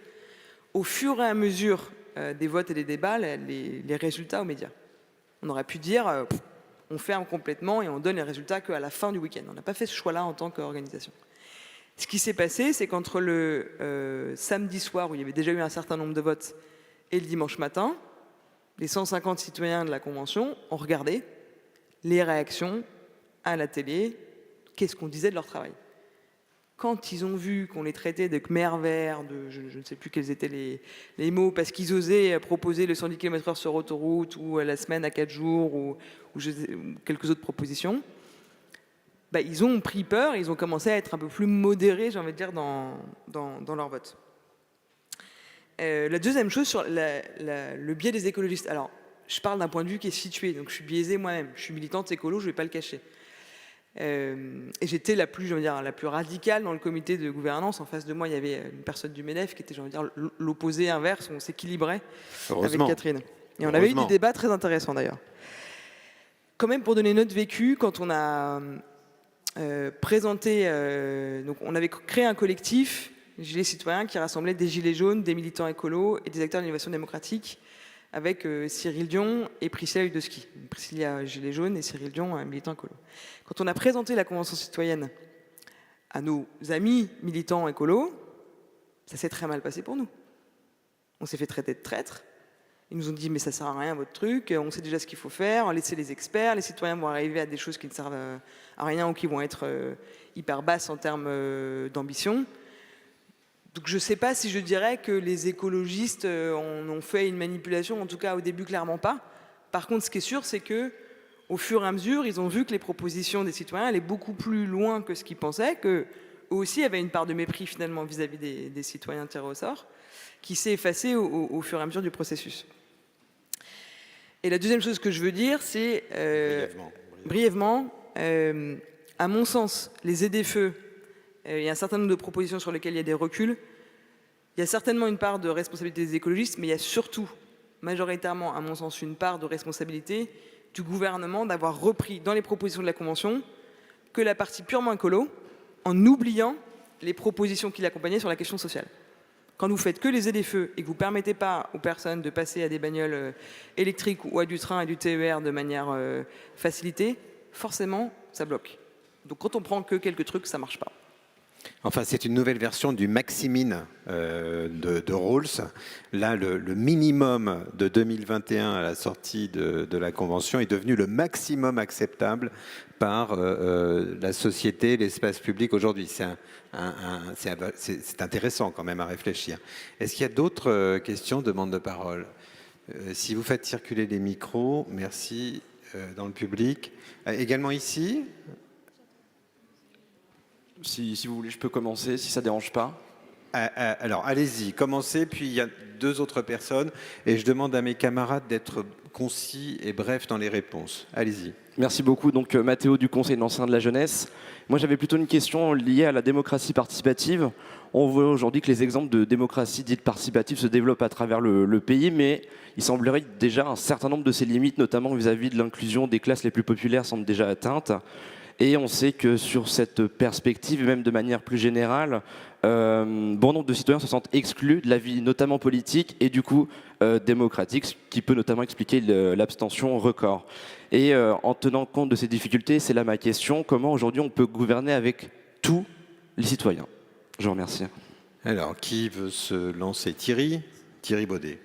au fur et à mesure des votes et des débats les résultats aux médias. On aurait pu dire on ferme complètement et on donne les résultats qu'à la fin du week-end. On n'a pas fait ce choix-là en tant qu'organisation. Ce qui s'est passé, c'est qu'entre le samedi soir, où il y avait déjà eu un certain nombre de votes, et le dimanche matin, les 150 citoyens de la Convention ont regardé les réactions à la télé, qu'est-ce qu'on disait de leur travail. Quand ils ont vu qu'on les traitait de Khmer vert, je ne sais plus quels étaient les mots, parce qu'ils osaient proposer le 110 km/h sur autoroute, ou la semaine à 4 jours, ou quelques autres propositions, ils ont pris peur, ils ont commencé à être un peu plus modérés, j'ai envie de dire, dans leur vote. La deuxième chose, sur le biais des écologistes. Alors, je parle d'un point de vue qui est situé, donc je suis biaisée moi-même. Je suis militante écolo, je ne vais pas le cacher. Et j'étais la plus radicale dans le comité de gouvernance. En face de moi, il y avait une personne du MEDEF qui était, j'ai envie de dire, l'opposé inverse. On s'équilibrait avec Catherine. Et on avait eu des débats très intéressants d'ailleurs. Quand même, pour donner notre vécu, quand on a présenté, donc on avait créé un collectif, Gilets citoyens, qui rassemblait des gilets jaunes, des militants écolos et des acteurs de l'innovation démocratique, avec Cyril Dion et Priscilla Udowski. Priscilla gilet jaune et Cyril Dion militant écolo. Quand on a présenté la Convention citoyenne à nos amis militants écolos, ça s'est très mal passé pour nous. On s'est fait traiter de traîtres Ils nous ont dit mais ça sert à rien votre truc, on sait déjà ce qu'il faut faire, laissez les experts, les citoyens vont arriver à des choses qui ne servent à rien ou qui vont être hyper basses en termes d'ambition. Donc je ne sais pas si je dirais que les écologistes en ont fait une manipulation, en tout cas au début clairement pas. Par contre ce qui est sûr c'est que au fur et à mesure ils ont vu que les propositions des citoyens allaient beaucoup plus loin que ce qu'ils pensaient, qu'eux aussi avaient une part de mépris finalement vis-à-vis des citoyens tirés au sort, qui s'est effacée au fur et à mesure du processus. Et la deuxième chose que je veux dire, c'est brièvement, à mon sens, les ZFE, il y a un certain nombre de propositions sur lesquelles il y a des reculs. Il y a certainement une part de responsabilité des écologistes, mais il y a surtout, majoritairement, à mon sens, une part de responsabilité du gouvernement d'avoir repris dans les propositions de la Convention que la partie purement écolo, en oubliant les propositions qui l'accompagnaient sur la question sociale. Quand vous faites que les ZFE et que vous ne permettez pas aux personnes de passer à des bagnoles électriques ou à du train et du TER de manière facilitée, forcément, ça bloque. Donc quand on prend que quelques trucs, ça ne marche pas. Enfin, c'est une nouvelle version du Maximin de Rawls. Là, le minimum de 2021 à la sortie de la Convention est devenu le maximum acceptable par la société, l'espace public aujourd'hui. C'est intéressant quand même à réfléchir. Est-ce qu'il y a d'autres questions, demandes de parole? Si vous faites circuler les micros, merci, dans le public. Également ici. Si vous voulez, je peux commencer, si ça ne dérange pas. Alors, allez-y, commencez, puis il y a 2 autres personnes, et je demande à mes camarades d'être concis et brefs dans les réponses. Allez-y. Merci beaucoup. Donc, Mathéo du Conseil d'anciens de la jeunesse. Moi, j'avais plutôt une question liée à la démocratie participative. On voit aujourd'hui que les exemples de démocratie dite participative se développent à travers le pays, mais il semblerait que déjà un certain nombre de ces limites, notamment vis-à-vis de l'inclusion des classes les plus populaires, semblent déjà atteintes. Et on sait que sur cette perspective, et même de manière plus générale, bon nombre de citoyens se sentent exclus de la vie, notamment politique, et du coup démocratique, ce qui peut notamment expliquer l'abstention record. Et en tenant compte de ces difficultés, c'est là ma question, comment aujourd'hui on peut gouverner avec tous les citoyens? Je vous remercie. Alors, qui veut se lancer? Thierry Baudet.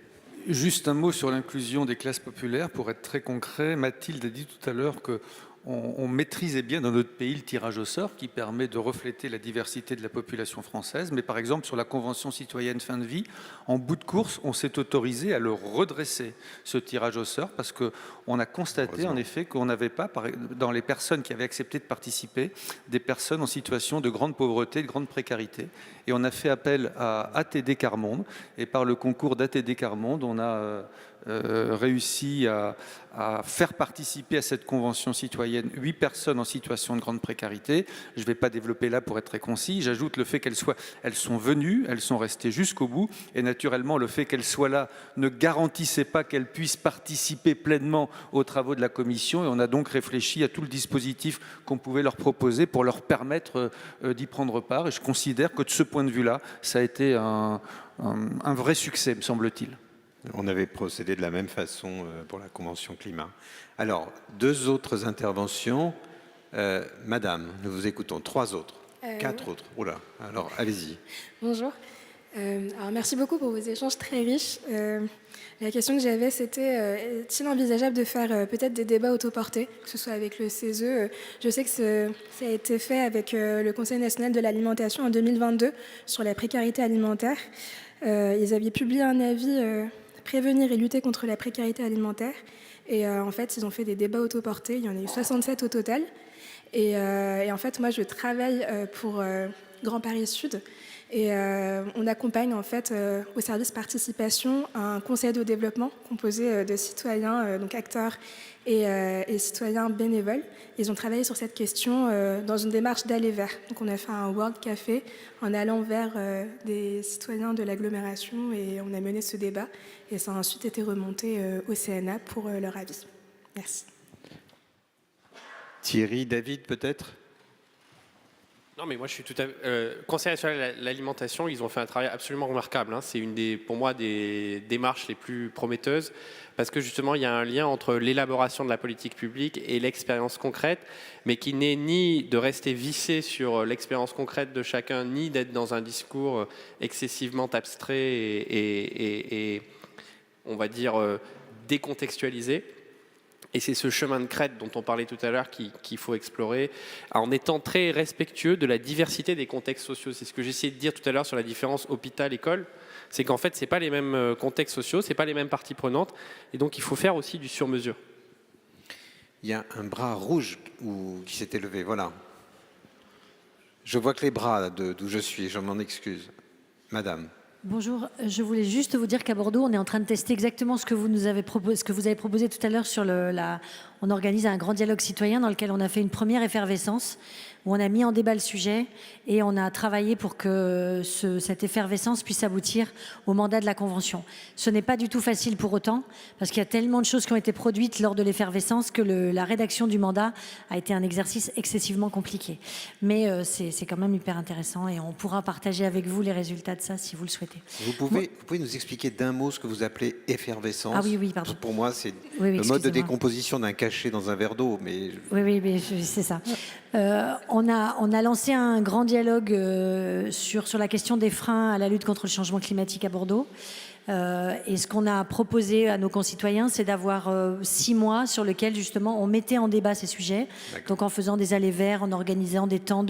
Juste un mot sur l'inclusion des classes populaires, pour être très concret. Mathilde a dit tout à l'heure que on maîtrisait bien dans notre pays le tirage au sort qui permet de refléter la diversité de la population française. Mais par exemple, sur la Convention citoyenne fin de vie, en bout de course, on s'est autorisé à le redresser, ce tirage au sort, parce qu'on a constaté en effet qu'on n'avait pas, dans les personnes qui avaient accepté de participer, des personnes en situation de grande pauvreté, de grande précarité. Et on a fait appel à ATD Quart Monde. Et par le concours d'ATD Quart Monde, on a réussi à faire participer à cette convention citoyenne 8 personnes en situation de grande précarité. Je ne vais pas développer là pour être très concis. J'ajoute le fait elles sont venues, elles sont restées jusqu'au bout. Et naturellement, le fait qu'elles soient là ne garantissait pas qu'elles puissent participer pleinement aux travaux de la commission. Et on a donc réfléchi à tout le dispositif qu'on pouvait leur proposer pour leur permettre d'y prendre part. Et je considère que de ce point de vue-là, ça a été un vrai succès, me semble-t-il. On avait procédé de la même façon pour la Convention climat. Alors, 2 autres interventions. Madame, nous vous écoutons. 3 autres. 4 autres. Oula, alors allez-y. Bonjour. Alors, merci beaucoup pour vos échanges très riches. La question que j'avais, c'était est-il envisageable de faire peut-être des débats autoportés, que ce soit avec le CESE? Je sais que ça a été fait avec le Conseil national de l'alimentation en 2022 sur la précarité alimentaire. Ils avaient publié un avis prévenir et lutter contre la précarité alimentaire. Et en fait, ils ont fait des débats autoportés. Il y en a eu 67 au total. Et en fait, moi, je travaille pour Grand Paris Sud. Et on accompagne en fait au service participation un conseil de développement composé de citoyens, donc acteurs et citoyens bénévoles. Ils ont travaillé sur cette question dans une démarche d'aller vers. Donc on a fait un World Café en allant vers des citoyens de l'agglomération et on a mené ce débat. Et ça a ensuite été remonté au CNA pour leur avis. Merci. Thierry, David peut-être? Non, mais moi, je suis tout à fait... Conseil national de l'alimentation, ils ont fait un travail absolument remarquable. Hein. C'est pour moi, des démarches les plus prometteuses parce que justement, il y a un lien entre l'élaboration de la politique publique et l'expérience concrète, mais qui n'est ni de rester vissé sur l'expérience concrète de chacun, ni d'être dans un discours excessivement abstrait et on va dire, décontextualisé. Et c'est ce chemin de crête dont on parlait tout à l'heure qu'il faut explorer en étant très respectueux de la diversité des contextes sociaux. C'est ce que j'essayais de dire tout à l'heure sur la différence hôpital-école. C'est qu'en fait, ce n'est pas les mêmes contextes sociaux, ce n'est pas les mêmes parties prenantes. Et donc, il faut faire aussi du sur-mesure. Il y a un bras rouge qui s'est élevé, voilà. Je vois que les bras d'où je suis, je m'en excuse. Madame. Bonjour, je voulais juste vous dire qu'à Bordeaux, on est en train de tester exactement ce que vous nous avez proposé, ce que vous avez proposé tout à l'heure sur on organise un grand dialogue citoyen dans lequel on a fait une première effervescence, où on a mis en débat le sujet et on a travaillé pour que cette effervescence puisse aboutir au mandat de la Convention. Ce n'est pas du tout facile pour autant, parce qu'il y a tellement de choses qui ont été produites lors de l'effervescence que la rédaction du mandat a été un exercice excessivement compliqué. Mais c'est quand même hyper intéressant et on pourra partager avec vous les résultats de ça si vous le souhaitez. Vous pouvez nous expliquer d'un mot ce que vous appelez effervescence? Ah oui, pardon. Pour moi, c'est oui, le mode de décomposition d'un cachet dans un verre d'eau. Mais... Oui, mais c'est ça. On a lancé un grand dialogue sur la question des freins à la lutte contre le changement climatique à Bordeaux. Et ce qu'on a proposé à nos concitoyens, c'est d'avoir 6 mois sur lesquels justement on mettait en débat ces sujets. Donc en faisant des allées verts, en organisant des temps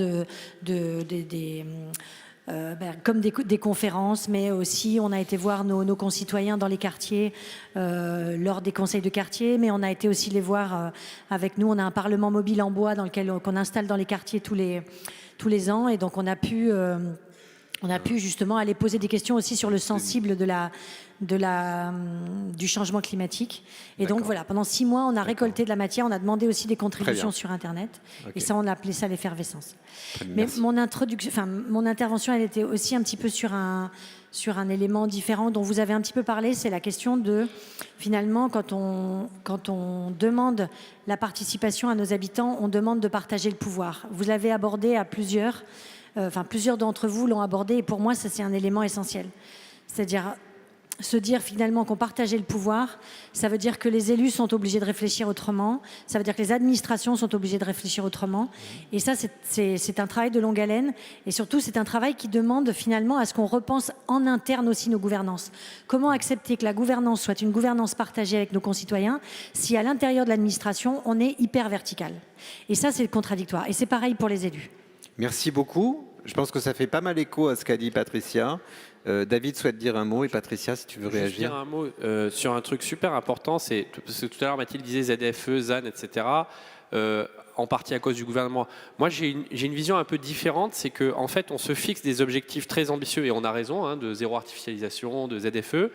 comme des conférences, mais aussi on a été voir nos concitoyens dans les quartiers lors des conseils de quartier, mais on a été aussi les voir avec nous. On a un parlement mobile en bois qu'on installe dans les quartiers tous les ans, et donc on a pu justement aller poser des questions aussi sur le sensible du changement climatique. Et donc voilà, pendant 6 mois, on a récolté de la matière, on a demandé aussi des contributions sur Internet. Et ça, on a appelé ça l'effervescence. Mais mon intervention, elle était aussi un petit peu sur un élément différent dont vous avez un petit peu parlé, c'est la question de, finalement, quand on demande la participation à nos habitants, on demande de partager le pouvoir. Vous l'avez abordé à plusieurs d'entre vous l'ont abordé, et pour moi, ça c'est un élément essentiel. C'est-à-dire se dire finalement qu'on partageait le pouvoir, ça veut dire que les élus sont obligés de réfléchir autrement, ça veut dire que les administrations sont obligées de réfléchir autrement, et ça c'est un travail de longue haleine, et surtout c'est un travail qui demande finalement à ce qu'on repense en interne aussi nos gouvernances. Comment accepter que la gouvernance soit une gouvernance partagée avec nos concitoyens si à l'intérieur de l'administration on est hyper vertical? Et ça c'est contradictoire, et c'est pareil pour les élus. Merci beaucoup. Je pense que ça fait pas mal écho à ce qu'a dit Patricia. David souhaite dire un mot, et Patricia, si tu veux réagir. Je veux dire un mot sur un truc super important, parce que tout à l'heure Mathilde disait ZFE, ZAN, etc., en partie à cause du gouvernement. Moi j'ai une vision un peu différente, c'est qu'en fait on se fixe des objectifs très ambitieux, et on a raison, de zéro artificialisation, de ZFE,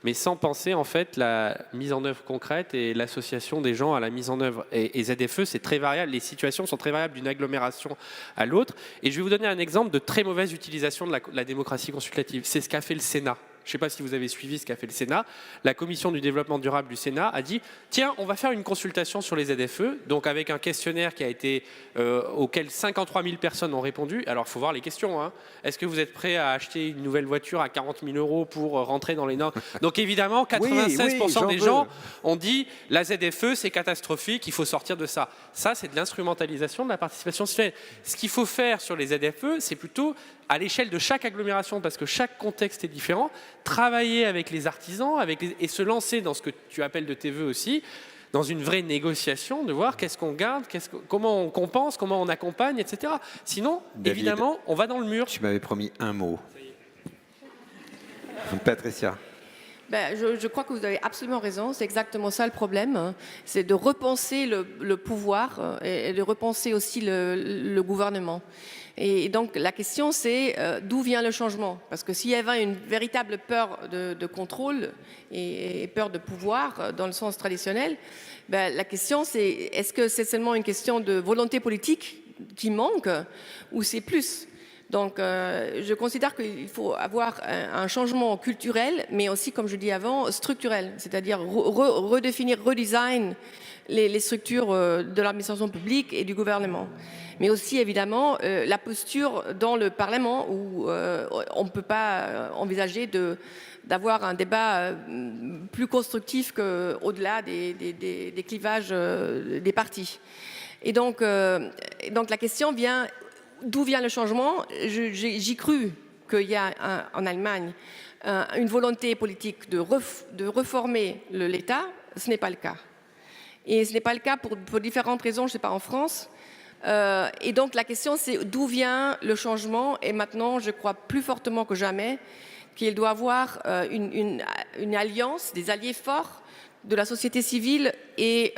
mais sans penser en fait la mise en œuvre concrète et l'association des gens à la mise en œuvre. Et ZFE, c'est très variable, les situations sont très variables d'une agglomération à l'autre. Et je vais vous donner un exemple de très mauvaise utilisation de la démocratie consultative. C'est ce qu'a fait le Sénat. Je ne sais pas si vous avez suivi ce qu'a fait le Sénat. La Commission du développement durable du Sénat a dit « Tiens, on va faire une consultation sur les ZFE », donc avec un questionnaire qui a été, auquel 53 000 personnes ont répondu. Alors, il faut voir les questions. Est-ce que vous êtes prêt à acheter une nouvelle voiture à 40 000 € pour rentrer dans les normes? Donc, évidemment, 96% des gens ont dit « La ZFE, c'est catastrophique, il faut sortir de ça ». Ça, c'est de l'instrumentalisation de la participation citoyenne. Ce qu'il faut faire sur les ZFE, c'est plutôt à l'échelle de chaque agglomération, parce que chaque contexte est différent, travailler avec les artisans et se lancer dans ce que tu appelles de tes voeux aussi, dans une vraie négociation, de voir qu'est-ce qu'on garde, comment on compense, comment on accompagne, etc. Sinon, David, évidemment, on va dans le mur. Tu m'avais promis un mot. Patricia. Je crois que vous avez absolument raison, c'est exactement ça le problème, c'est de repenser le pouvoir et de repenser aussi le gouvernement. Et donc la question c'est d'où vient le changement? Parce que s'il y avait une véritable peur de contrôle et peur de pouvoir dans le sens traditionnel, la question c'est est-ce que c'est seulement une question de volonté politique qui manque ou c'est plus? Donc, je considère qu'il faut avoir un changement culturel, mais aussi, comme je dis avant, structurel, c'est-à-dire redéfinir, redesign les structures de l'administration publique et du gouvernement. Mais aussi, évidemment, la posture dans le Parlement où on ne peut pas envisager d'avoir un débat plus constructif qu'au-delà des clivages des partis. Et donc la question vient... D'où vient le changement? J'y cru qu'il y a en Allemagne une volonté politique de reformer l'État, ce n'est pas le cas. Et ce n'est pas le cas pour différentes raisons, je ne sais pas, en France. Et donc la question, c'est d'où vient le changement. Et maintenant, je crois plus fortement que jamais qu'il doit y avoir une alliance, des alliés forts de la société civile et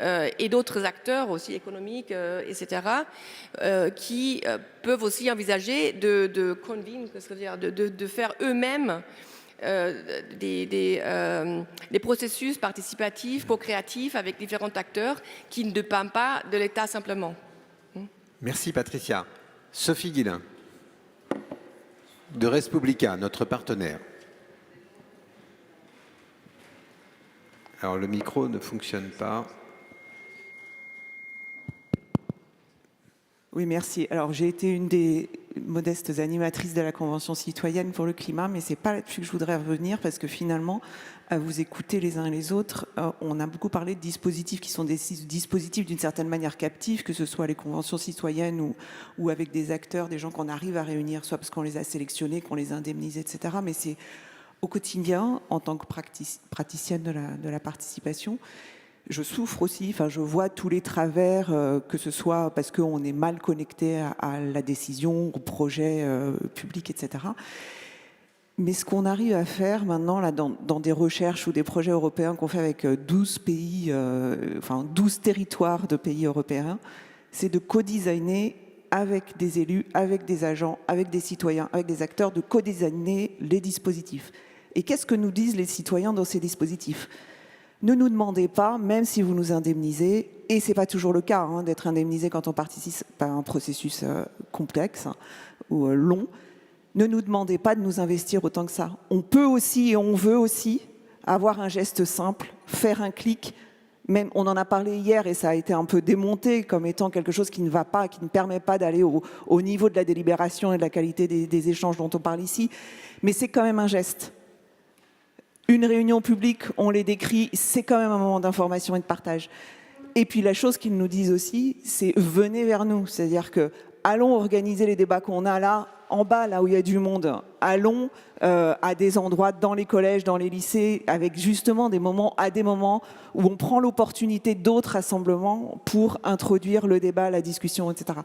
d'autres acteurs aussi économiques, etc., qui peuvent aussi envisager de faire eux-mêmes des processus participatifs, co-créatifs avec différents acteurs qui ne dépendent pas de l'État simplement. Merci Patricia. Sophie Guilin, de Respublica, notre partenaire. Alors le micro ne fonctionne pas. Oui, merci. Alors j'ai été une des modestes animatrices de la Convention citoyenne pour le climat, mais ce n'est pas là-dessus que je voudrais revenir, parce que finalement, à vous écouter les uns et les autres, on a beaucoup parlé de dispositifs qui sont des dispositifs d'une certaine manière captifs, que ce soit les conventions citoyennes ou avec des acteurs, des gens qu'on arrive à réunir, soit parce qu'on les a sélectionnés, qu'on les indemnise, etc. Mais c'est au quotidien, en tant que praticienne de la participation, je souffre aussi, enfin je vois tous les travers, que ce soit parce qu'on est mal connecté à la décision, au projet public, etc. Mais ce qu'on arrive à faire maintenant là, dans des recherches ou des projets européens qu'on fait avec 12 pays, 12 territoires de pays européens, c'est de co-designer avec des élus, avec des agents, avec des citoyens, avec des acteurs, de co-designer les dispositifs. Et qu'est-ce que nous disent les citoyens dans ces dispositifs ? Ne nous demandez pas, même si vous nous indemnisez, et ce n'est pas toujours le cas d'être indemnisé quand on participe à un processus complexe ou long, ne nous demandez pas de nous investir autant que ça. On peut aussi et on veut aussi avoir un geste simple, faire un clic. Même, on en a parlé hier et ça a été un peu démonté comme étant quelque chose qui ne va pas, qui ne permet pas d'aller au niveau de la délibération et de la qualité des échanges dont on parle ici. Mais c'est quand même un geste. Une réunion publique, on les décrit, c'est quand même un moment d'information et de partage. Et puis la chose qu'ils nous disent aussi, c'est venez vers nous. C'est-à-dire que allons organiser les débats qu'on a là, en bas, là où il y a du monde. Allons à des endroits dans les collèges, dans les lycées, avec justement des moments où on prend l'opportunité d'autres rassemblements pour introduire le débat, la discussion, etc.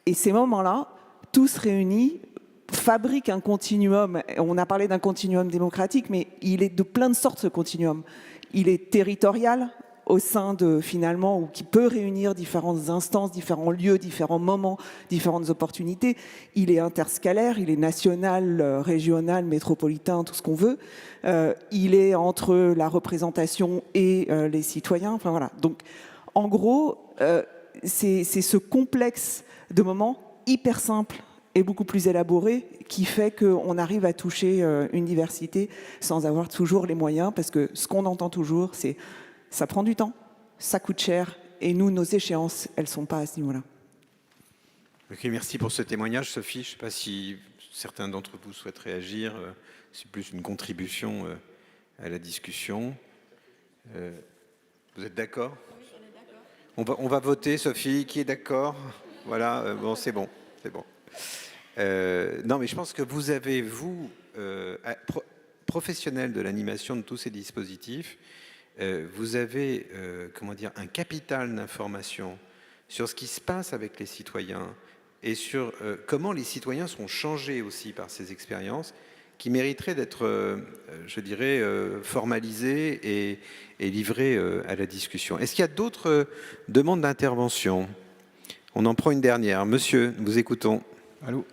Et ces moments-là, tous réunis, fabriquent un continuum. On a parlé d'un continuum démocratique, mais il est de plein de sortes, ce continuum. Il est territorial, au sein de, finalement, ou qui peut réunir différentes instances, différents lieux, différents moments, différentes opportunités. Il est interscalaire, il est national, régional, métropolitain, tout ce qu'on veut. Il est entre la représentation et les citoyens. Enfin, voilà. Donc, en gros, c'est ce complexe de moments hyper simple et beaucoup plus élaboré qui fait qu'on arrive à toucher une diversité sans avoir toujours les moyens, parce que ce qu'on entend toujours, c'est ça prend du temps, ça coûte cher, et nous, nos échéances, elles ne sont pas à ce niveau-là. Ok, merci pour ce témoignage, Sophie. Je ne sais pas si certains d'entre vous souhaitent réagir. C'est plus une contribution à la discussion. Vous êtes d'accord ? Oui, on est d'accord. On va voter, Sophie. Qui est d'accord ? Voilà, bon, c'est bon. C'est bon. Non, mais je pense que vous avez, vous, professionnels de l'animation de tous ces dispositifs, vous avez comment dire, un capital d'information sur ce qui se passe avec les citoyens et sur comment les citoyens sont changés aussi par ces expériences qui mériteraient d'être, je dirais, formalisés et livrés à la discussion. Est-ce qu'il y a d'autres demandes d'intervention ? On en prend une dernière. Monsieur, nous vous écoutons. Allô ?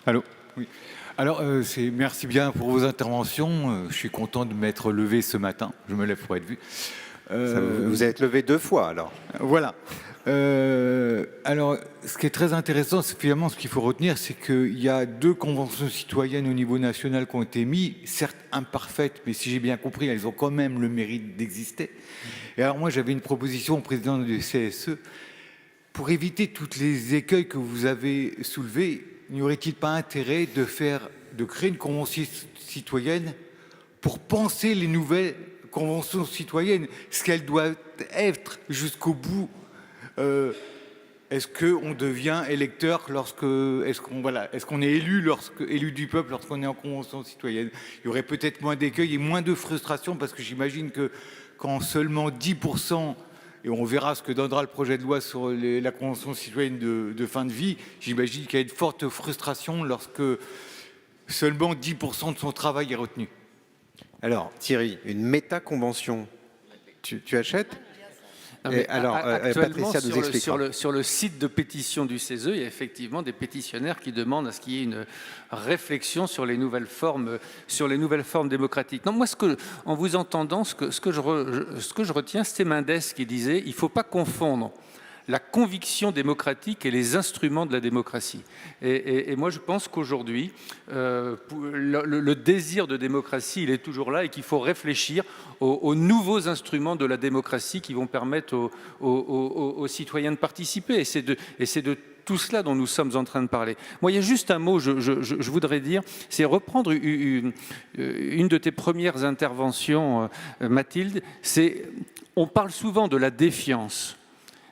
Allô ? Oui. Alors, merci bien pour vos interventions. Je suis content de m'être levé ce matin. Je me lève pour être vu. Vous êtes levé 2 fois, alors. Voilà. Alors, ce qui est très intéressant, c'est finalement ce qu'il faut retenir, c'est qu'il y a 2 conventions citoyennes au niveau national qui ont été mises, certes imparfaites, mais si j'ai bien compris, elles ont quand même le mérite d'exister. Et alors moi, j'avais une proposition au président du CSE. Pour éviter tous les écueils que vous avez soulevés, n'y aurait-il pas intérêt de créer une convention citoyenne pour penser les nouvelles conventions citoyennes, ce qu'elles doivent être jusqu'au bout Est-ce qu'on devient électeur est-ce qu'on est élu du peuple lorsqu'on est en convention citoyenne? Il y aurait peut-être moins d'écueils et moins de frustration, parce que j'imagine que quand seulement 10%, et on verra ce que donnera le projet de loi sur la convention citoyenne de fin de vie, j'imagine qu'il y a une forte frustration lorsque seulement 10% de son travail est retenu. Alors Thierry, une méta-convention, tu achètes? Actuellement, Patricia sur le site de pétition du CESE, il y a effectivement des pétitionnaires qui demandent à ce qu'il y ait une réflexion sur les nouvelles formes démocratiques. Non, moi, en vous entendant, ce que je retiens, c'était Mendes qui disait « il ne faut pas confondre la conviction démocratique et les instruments de la démocratie ». Et moi, je pense qu'aujourd'hui, le désir de démocratie, il est toujours là et qu'il faut réfléchir aux nouveaux instruments de la démocratie qui vont permettre aux citoyens de participer. Et c'est de tout cela dont nous sommes en train de parler. Moi, il y a juste un mot, je voudrais dire, c'est reprendre une de tes premières interventions, Mathilde. On parle souvent de la défiance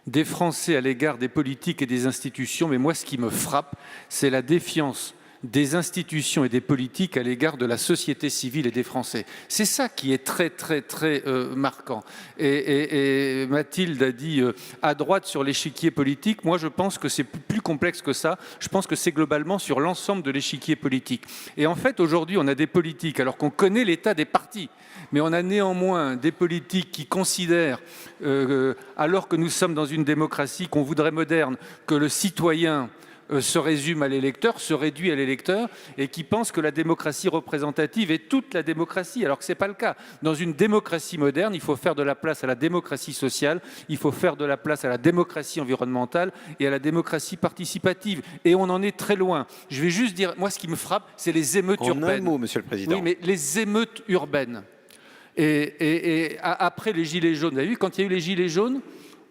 des Français à l'égard des politiques et des institutions, mais moi, ce qui me frappe, c'est la défiance des institutions et des politiques à l'égard de la société civile et des Français. C'est ça qui est très, très, très marquant. Et Mathilde a dit à droite sur l'échiquier politique. Moi, je pense que c'est plus complexe que ça. Je pense que c'est globalement sur l'ensemble de l'échiquier politique. Et en fait, aujourd'hui, on a des politiques, alors qu'on connaît l'état des partis, mais on a néanmoins des politiques qui considèrent, alors que nous sommes dans une démocratie qu'on voudrait moderne, que le citoyen se résume à l'électeur, se réduit à l'électeur, et qui pensent que la démocratie représentative est toute la démocratie, alors que ce n'est pas le cas. Dans une démocratie moderne, il faut faire de la place à la démocratie sociale, il faut faire de la place à la démocratie environnementale et à la démocratie participative. Et on en est très loin. Je vais juste dire, moi, ce qui me frappe, c'est les émeutes urbaines. En un mot, Monsieur le Président. Oui, mais les émeutes urbaines. Et après les Gilets jaunes, vous avez vu, quand il y a eu les Gilets jaunes,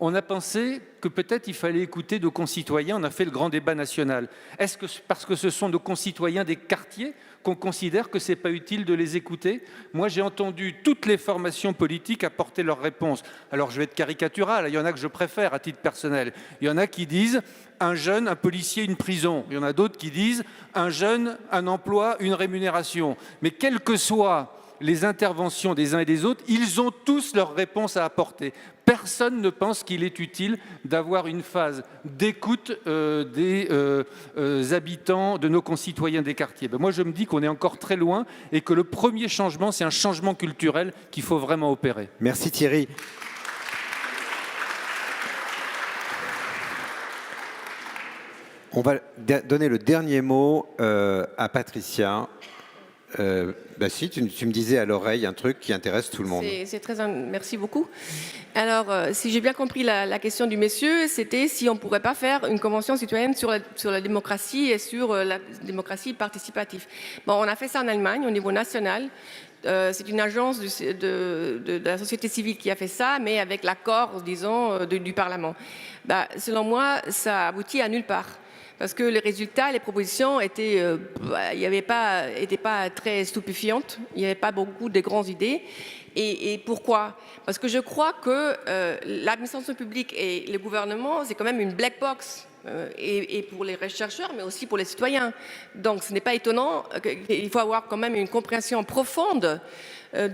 on a pensé que peut-être il fallait écouter nos concitoyens, on a fait le grand débat national. Est-ce que parce que ce sont nos concitoyens des quartiers qu'on considère que ce n'est pas utile de les écouter? Moi, j'ai entendu toutes les formations politiques apporter leurs réponses. Alors, je vais être caricatural, il y en a que je préfère à titre personnel. Il y en a qui disent un jeune, un policier, une prison. Il y en a d'autres qui disent un jeune, un emploi, une rémunération. Mais quelles que soient les interventions des uns et des autres, ils ont tous leurs réponses à apporter. Personne ne pense qu'il est utile d'avoir une phase d'écoute des habitants, de nos concitoyens des quartiers. Ben moi, je me dis qu'on est encore très loin et que le premier changement, c'est un changement culturel qu'il faut vraiment opérer. Merci Thierry. On va donner le dernier mot à Patricia. Si, tu me disais à l'oreille un truc qui intéresse tout le monde. Merci beaucoup. Alors, si j'ai bien compris la question du monsieur, c'était si on ne pourrait pas faire une convention citoyenne sur la démocratie et sur la démocratie participative. Bon, on a fait ça en Allemagne au niveau national. C'est une agence de la société civile qui a fait ça, mais avec l'accord, disons, du Parlement. Selon moi, ça aboutit à nulle part. Parce que les résultats, les propositions étaient pas très stupéfiantes. Il n'y avait pas beaucoup de grandes idées. Et pourquoi? Parce que je crois que l'administration publique et le gouvernement, c'est quand même une black box. Et pour les chercheurs, mais aussi pour les citoyens. Donc ce n'est pas étonnant, il faut avoir quand même une compréhension profonde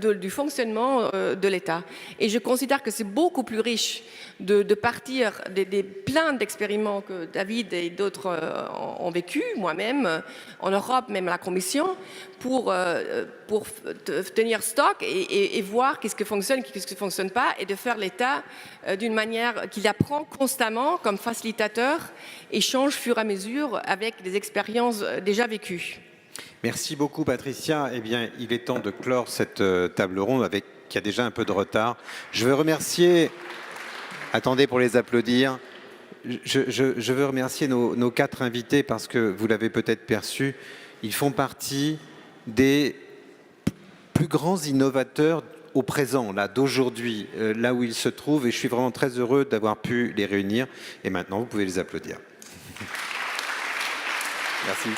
du fonctionnement de l'État. Et je considère que c'est beaucoup plus riche de partir des plein d'expériments que David et d'autres ont vécu, moi-même, en Europe, même à la Commission, pour tenir stock et voir qu'est-ce qui fonctionne, qu'est-ce qui ne fonctionne pas, et de faire l'État d'une manière qu'il apprend constamment comme facilitateur et change au fur et à mesure avec des expériences déjà vécues. Merci beaucoup Patricia. Eh bien, il est temps de clore cette table ronde qui a déjà un peu de retard. Je veux remercier, attendez pour les applaudir, je veux remercier nos 4 invités parce que vous l'avez peut-être perçu, ils font partie des plus grands innovateurs au présent, là, d'aujourd'hui, là où ils se trouvent, et je suis vraiment très heureux d'avoir pu les réunir. Et maintenant, vous pouvez les applaudir. Merci.